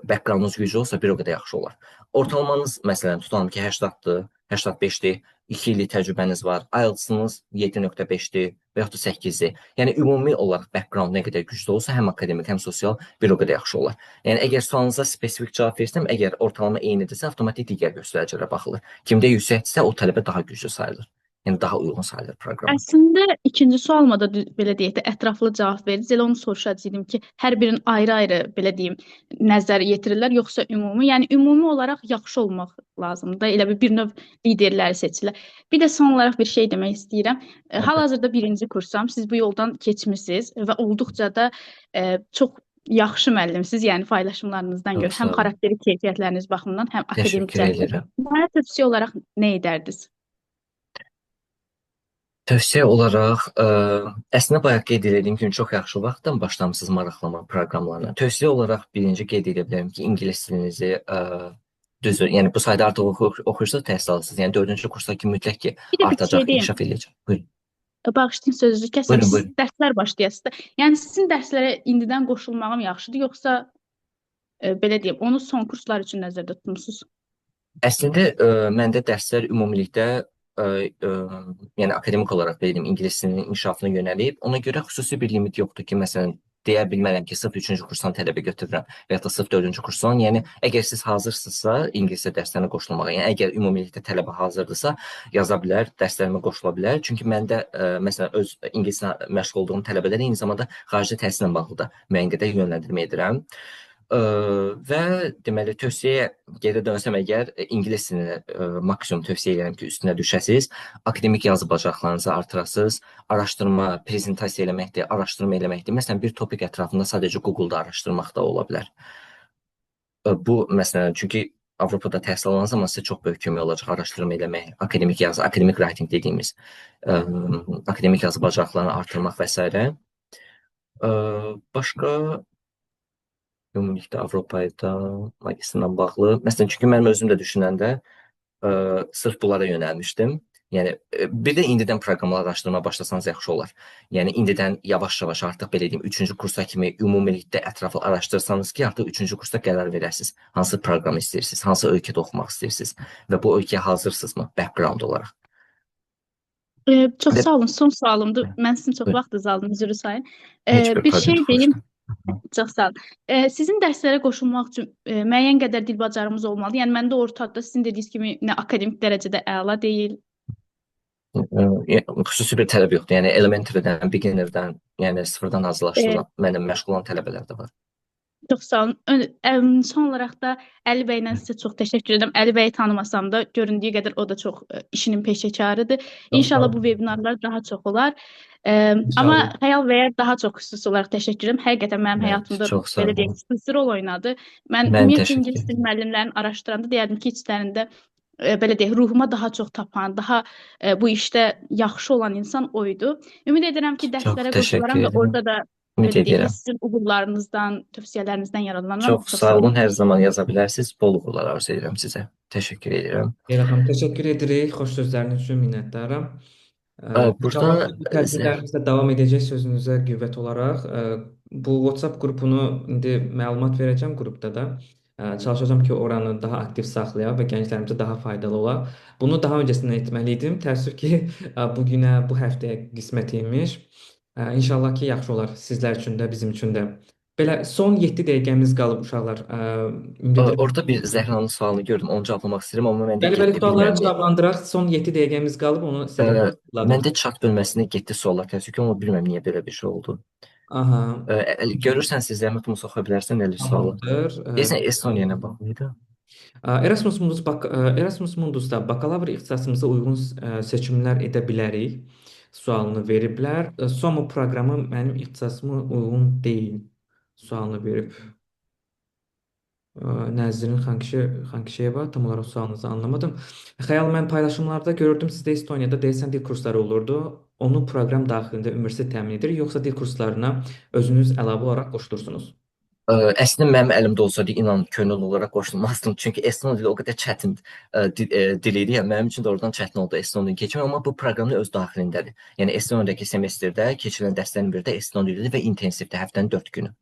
background-unuz güclü olsa, bir o qədər yaxşı olar. Ortalamanız məsələn tutalım ki, 80-dır, 85-dir, 2 illik təcrübəniz var, IELTS-ınız 7.5-dir və yaxud da 8-dir. Yəni ümumi olaraq background nə qədər güclü olsa, həm akademik, həm sosial bir o qədər yaxşı olar. Yəni əgər sualınıza spesifik cavab versəm, əgər ortalama eynidirsə, avtomatik digər göstəricilərə baxılır. Kimdə yüksəkdirsə, o tələbə daha güclü sayılır. Yəni daha uyğun sayılır proqrama. Əslində ikinci sualıma da belə deyək də ətraflı cavab verdiniz. Elə onu soruşacaqdım ki, hər birinin ayrı-ayrı belə deyim nəzər yetirirlər yoxsa ümumi? Yəni ümumi olaraq yaxşı olmaq lazımdır. Elə bir növ liderləri seçirlər. Bir də son olaraq bir şey demək istəyirəm. Hal-hazırda birinci kursam, siz bu yoldan keçmisiniz və olduqca da çox yaxşı müəllimsiniz. Yəni paylaşımlarınızdan görə həm xarakteri keyfiyyətləriniz baxımından, həm akademik Təşəkkür cəhətdən. edirəm. Mənə tövsiyə olaraq nə edərdiniz? Tövsiyə olaraq, əslində bayaq qeyd etdiyim kimi çox yaxşı vaxtdan başlamısınız maraqlanma proqramlarına. Tövsiyə olaraq birinci qeyd edə bilərəm ki, ingilis dilinizi düzdür. Yəni bu sayda artıq oxuyursunuz, təhsil alırsınız. Yəni 4-cü kursa kimi mütləq ki, Bir də bir artacaq, şey deyim. inkişaf edəcək. Buyurun. Bağışlayın sözünüzü kəsəm. Buyurun, Siz buyurun. dərslər başlayasınız da. Yəni sizin dərslərə indidən qoşulmağım yaxşıdır, yoxsa belə deyim, onu son kurslar üçün nəzərdə tutmusunuz? Əslində məndə dərslər ümumilikdə yəni akademik olaraq belə deyim, ingilis dilinin inkişafına yönəlib. Ona görə xüsusi bir limit yoxdur ki, məsələn, deyə bilmərəm ki, sırf 3-cü kursdan tələbə götürürəm və ya da sırf 4-cü kursdan. Yəni əgər siz hazırsınızsa ingilis dərslərinə qoşulmağa, yəni əgər ümumilikdə tələbə hazırdırsa, yaza bilər, dərslərimə qoşula bilər. Çünki məndə məsələn öz ingilislə məşğul olduğum tələbələrə eyni zamanda xarici təhsillə bağlı da müəyyən qədər yönləndirmə edirəm. Və deməli tövsiyə geri dönsəm əgər ingilis dilini maksimum tövsiyə edirəm ki, üstünə düşəsiz, akademik yazı bacarıqlarınızı artırasınız, araşdırma, prezentasiya eləməkdir, araşdırma eləməkdir. Məsələn, bir topik ətrafında sadəcə Google-da araşdırmaq da ola bilər. Bu məsələn, çünki Avropada təhsil alan zaman sizə çox böyük kömək olacaq araşdırma eləmək, akademik yazı, akademik writing dediyimiz akademik yazı bacarıqlarını artırmaq və s. Başqa ümumilikdə Avropayda magistrla bağlı. Məsələn, çünki mənim özüm də düşünəndə sırf bunlara yönəlmişdim. Yəni bir də indidən proqramlar araşdırmaya başlasanız yaxşı olar. Yəni indidən yavaş-yavaş artıq belə deyim 3-cü kursa kimi ümumilikdə ətraflı araşdırsanız ki, artıq 3-cü kursda qərar verəsiniz. Hansı proqramı istəyirsiniz, hansı ölkədə oxumaq istəyirsiniz və bu ölkəyə hazırsınızmı background olaraq? Çox sağ olun. Son sualımdır. Mən sizin çox vaxtınızı aldım, üzr sayın. Heç bir Bir problem şey yox. deyim. Çox sağ olun. Sizin dərslərə qoşulmaq üçün müəyyən qədər dil bacarığımız olmalı. Yəni məndə ortada sizin dediyiniz kimi nə akademik dərəcədə əla deyil. Xüsusi bir tələb yoxdur. Yəni elementarydən, beginnerdən, yəni sıfırdan hazırlaşdırılan, mənim məşğul olan tələbələr də var. Çox sağ olun. Son olaraq da Əli bəylə sizə çox təşəkkür edirəm. Əli bəyi tanımasam da göründüyü qədər o da çox işinin peşəkarıdır. İnşallah bu webinarlar daha çox olar. Amma Xəyal bəyə daha çox xüsusi olaraq təşəkkür edirəm. Həqiqətən mənim həyatımda belə deyək, xüsusi rol oynadı. Mən ümumiyyətlə ingilis dil müəllimlərini araşdıranda deyərdim ki, içlərində belə deyək, ruhuma daha çox tapan, daha bu işdə yaxşı olan insan o idi. Ümid edirəm ki, Çox dərslərə təşəkkür qoşularam və edirəm. orada da Ümid belə deyək də edirəm. sizin uğurlarınızdan, tövsiyələrinizdən yararlanaram. Çox Çox sağ sağ olun. olun. Hər zaman yaza bilərsiniz. Bol uğurlar arzu edirəm sizə. Təşəkkür edirəm. Leyla xanım, təşəkkür edirik. Xoş sözləriniz üçün minnətdaram. İnşallah Burada ki, bu tədbirlərimizdə davam edəcək sözünüzə qüvvət olaraq. Bu WhatsApp qrupunu indi məlumat verəcəm qrupda da. Çalışacağam ki, oranı daha aktiv saxlayaq və gənclərimizə daha faydalı ola. Bunu daha öncəsindən etməli idim. Təəssüf ki, bu günə, bu həftəyə qismət imiş. İnşallah ki, yaxşı olar sizlər üçün də, bizim üçün də. Belə son 7 dəqiqəmiz qalıb uşaqlar. Ümid edirəm. orada bir Zəhranın sualını gördüm. Onu cavablamaq istəyirəm, amma məndə Bəli, bəli, getdi. sualları Bilmirəm niyə. cavablandıraq. Son 7 dəqiqəmiz qalıb, onu sizə də xatırladım. Məndə chat bölməsinə getdi suallar təəssüf ki, amma bilmirəm niyə belə bir şey oldu. Aha, Görürsən siz zəhmət olmasa oxa bilərsən elə sualı. tamamdır. Deyəsən Estoniya ilə bağlı idi. Erasmus Mundusda bakalavr ixtisasımıza uyğun seçimlər edə bilərik sualını veriblər. SOMO proqramı mənim ixtisasıma uyğun deyil sualını verib. Nəzrin Xankişiyeva, tam olaraq sualınızı anlamadım. Xəyal, mən paylaşımlarda gördüm, sizdə Estoniyada deyəsən dil kursları olurdu. Onu proqram daxilində universitet təmin edir, yoxsa dil kurslarına özünüz əlavə olaraq qoşulursunuz? Əslində mənim əlimdə olsaydı inan könüllü olaraq qoşulmazdım. Çünki eston dili o qədər çətin dil idi. Yəni mənim üçün də oradan çətin oldu eston dilini keçmək, amma bu proqramın öz daxilindədir. Yəni Estoniyadakı semestrdə keçirilən dərslərin biri də eston dilidir və intensivdir. Həftənin 4 günü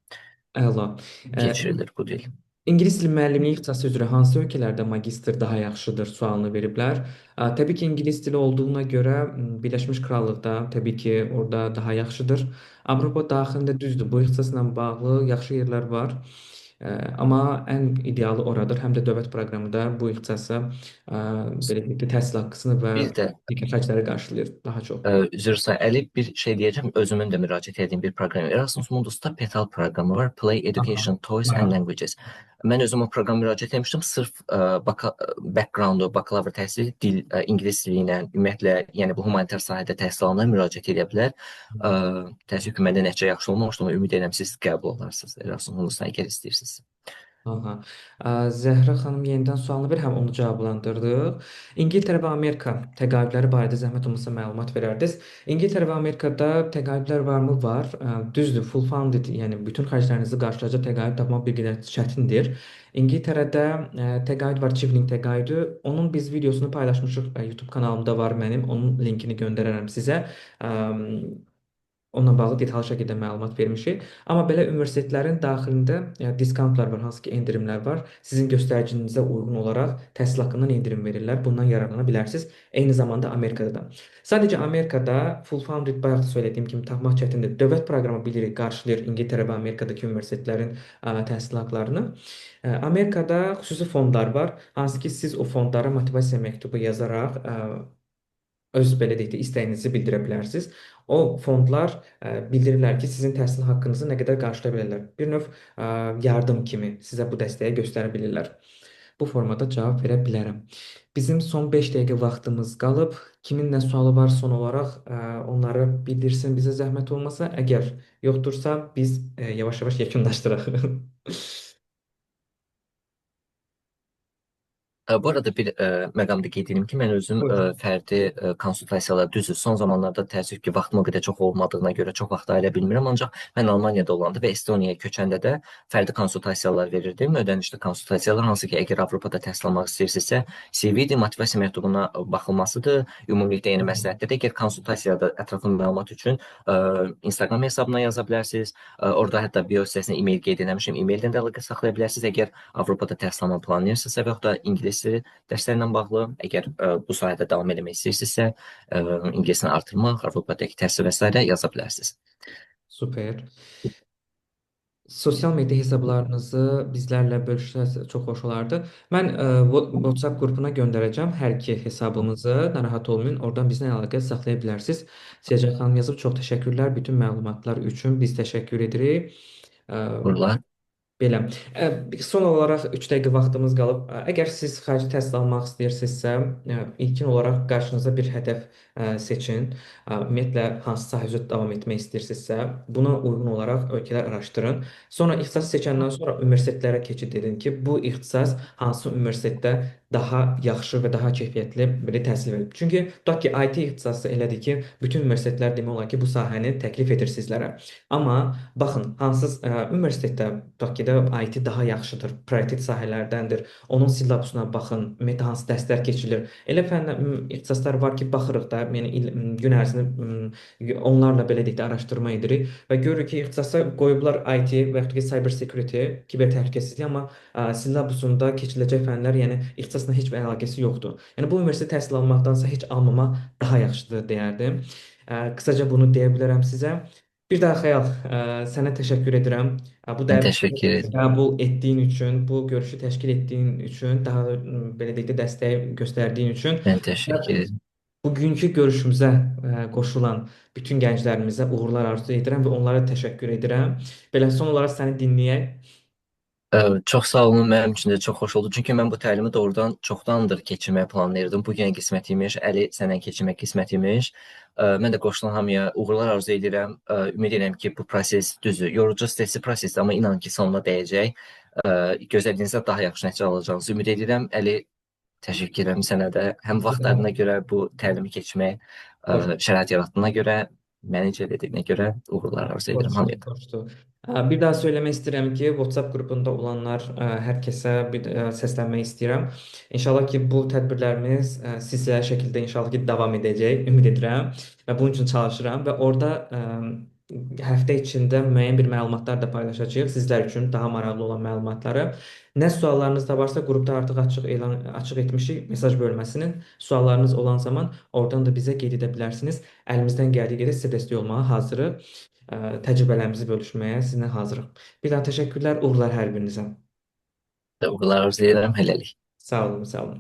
Əla. keçirilir bu dil. İngilis dili müəllimliyi ixtisası üzrə hansı ölkələrdə magistr daha yaxşıdır sualını veriblər. Təbii ki, ingilis dili olduğuna görə Birləşmiş Krallıqda təbii ki, orada daha yaxşıdır. Avropa daxilində düzdür, bu ixtisasla bağlı yaxşı yerlər var. Amma ən idealı oradır. Həm də dövlət proqramı da bu ixtisasa belə deyək də təhsil haqqısını və Bir də xərcləri qarşılayır daha çox. Üzr istəyirəm, Əli, bir şey deyəcəm. Özümün də müraciət etdiyim bir proqram. Erasmus Mundus'ta Petal proqramı var. Play, Education, Toys and Languages. Mən özüm o proqrama müraciət etmişdim. Sırf background-u, bakalavr təhsili dil, ingilis dili ilə, ümumiyyətlə, yəni bu humanitar sahədə təhsil alanlar müraciət edə bilər. Təəssüf ki, məndə nəticə yaxşı olmamışdı, amma ümid edirəm siz qəbul olarsınız Erasmus Mundus'dan əgər istəyirsiniz. Aha. Zəhra xanım yenidən sualını ver, həm onu cavablandırdıq. İngiltərə və Amerika təqaüdləri barədə zəhmət olmasa məlumat verərdiniz. İngiltərə və Amerikada təqaüdlər varmı? Var. Düzdür, full funded, yəni bütün xərclərinizi qarşılayacaq təqaüd tapmaq bir qədər çətindir. İngiltərədə təqaüd var, çiftlik təqaüdü. Onun biz videosunu paylaşmışıq, YouTube kanalımda var mənim. Onun linkini göndərərəm sizə. Onunla bağlı detallı şəkildə məlumat vermişik. Amma belə universitetlərin daxilində diskountlar var, hansı ki endirimlər var. Sizin göstəricinizə uyğun olaraq təhsil haqqından endirim verirlər. Bundan yararlana bilərsiniz. Eyni zamanda Amerikada da. Sadəcə Amerikada full funded bayaq da söylədiyim kimi tapmaq çətindir. Dövlət proqramı bilirik, qarşılayır İngiltərə və Amerikadakı universitetlərin təhsil haqqlarını. Amerikada xüsusi fondlar var, hansı ki siz o fondlara motivasiya məktubu yazaraq öz belə deyək də istəyinizi bildirə bilərsiniz. O fondlar bildirirlər ki, sizin təhsil haqqınızı nə qədər qarşılaya bilərlər. Bir növ yardım kimi sizə bu dəstəyi göstərə bilirlər. Bu formada cavab verə bilərəm. Bizim son 5 dəqiqə vaxtımız qalıb. Kimin nə sualı var son olaraq onları bildirsin bizə zəhmət olmasa. Əgər yoxdursa biz yavaş-yavaş yekunlaşdıraq. Bu arada bir məqamda qeyd edim ki, mən özüm Buyurun. fərdi konsultasiyalar düzdür. Son zamanlarda təəssüf ki, vaxtım o qədər çox olmadığına görə çox vaxt ayıra bilmirəm. Ancaq mən Almaniyada olanda və Estoniyaya köçəndə də fərdi konsultasiyalar verirdim. Ödənişli konsultasiyalar, hansı ki, əgər Avropada təhsil almaq istəyirsinizsə, CV-dir, motivasiya məktubuna baxılmasıdır. Ümumilikdə yeni məsləhətdir. Əgər konsultasiyada ətraflı məlumat üçün Instagram hesabına yaza bilərsiniz. Orada hətta bio hissəsinə e-mail qeyd etmişəm. E-maildən də əlaqə saxlaya bilərsiniz. Əgər Avropada təhsil almaq planlayırsınızsa və yaxud da ingilis dərslərlə bağlı, əgər bu sahədə davam etmək istəyirsinizsə, ingilisini artırmaq, Avropadakı təhsil və s. yaza bilərsiniz. Super. Sosial media hesablarınızı bizlərlə bölüşsəz çox xoş olardı. Mən WhatsApp qrupuna göndərəcəm hər iki hesabımızı. Narahat olmayın, oradan bizlə əlaqə saxlaya bilərsiniz. Siyacə xanım yazıb çox təşəkkürlər bütün məlumatlar üçün. Biz təşəkkür edirik. Uğurlar. Belə. Son olaraq 3 dəqiqə vaxtımız qalıb. Əgər siz xarici təhsil almaq istəyirsinizsə, ilkin olaraq qarşınıza bir hədəf seçin. Ümumiyyətlə hansı sahə üzrə davam etmək istəyirsinizsə, buna uyğun olaraq ölkələr araşdırın. Sonra ixtisas seçəndən sonra universitetlərə keçid edin ki, bu ixtisas hansı universitetdə daha yaxşı və daha keyfiyyətli belə təhsil verir. Çünki tutaq ki, IT ixtisası elədir ki, bütün universitetlər demək olar ki, bu sahəni təklif edir sizlərə. Amma baxın, hansı universitetdə tutaq ki, də IT daha yaxşıdır, prioritet sahələrdəndir. Onun silabusuna baxın, ümumiyyətlə hansı dərslər keçilir. Elə fənn ixtisaslar var ki, baxırıq da, yəni gün ərzində onlarla belə deyək də araşdırma edirik və görürük ki, ixtisasa qoyublar IT və yaxud da ki, cyber security, kiber təhlükəsizlik, amma silabusunda keçiriləcək fənlər, yəni ixtisasla heç bir əlaqəsi yoxdur. Yəni bu universitet təhsil almaqdansa heç almamaq daha yaxşıdır deyərdim. Qısaca bunu deyə bilərəm sizə. Bir daha Xəyal, sənə təşəkkür edirəm. Bu Mən dəvəti təşəkkür edirəm. qəbul etdiyin üçün, bu görüşü təşkil etdiyin üçün, daha da belə deyək də dəstək göstərdiyin üçün Mən təşəkkür edirəm. bugünkü görüşümüzə qoşulan bütün gənclərimizə uğurlar arzu edirəm və onlara təşəkkür edirəm. Belə son olaraq səni dinləyək. Çox sağ olun, mənim üçün də çox xoş oldu. Çünki mən bu təlimi doğrudan çoxdandır keçirməyi planlayırdım. Bu günə qismət imiş, Əli sənə keçirmək qismət imiş. Mən də qoşulan hamıya uğurlar arzu edirəm. Ümid edirəm ki, bu proses düzdür, yorucu, stresli prosesdir, amma inan ki, sonuna dəyəcək. Gözlədiyinizdə daha yaxşı nəticə alacağınızı ümid edirəm. Əli, təşəkkür edirəm sənə də. Həm vaxtlarına görə bu təlimi keçmək, şərait yaratdığına görə, məni cəlb görə uğurlar arzu edirəm Xoşdur, hamıya da. xoşdur. Bir daha söyləmək istəyirəm ki, WhatsApp qrupunda olanlar hər kəsə bir səslənmək istəyirəm. İnşallah ki, bu tədbirlərimiz silsilə şəkildə inşallah ki, davam edəcək, ümid edirəm və bunun üçün çalışıram və orada həftə içində müəyyən bir məlumatlar da paylaşacağıq sizlər üçün daha maraqlı olan məlumatları. Nə suallarınız da varsa qrupda artıq açıq etmişik mesaj bölməsinin. Suallarınız olan zaman oradan da bizə qeyd edə bilərsiniz. Əlimizdən gəldiyi qədər sizə dəstək olmağa hazırıq. Təcrübələrimizi bölüşməyə sizinlə hazırıq. Bir daha təşəkkürlər, uğurlar hər birinizə. Uğurlar arzu edirəm, hələlik. Sağ olun, sağ olun.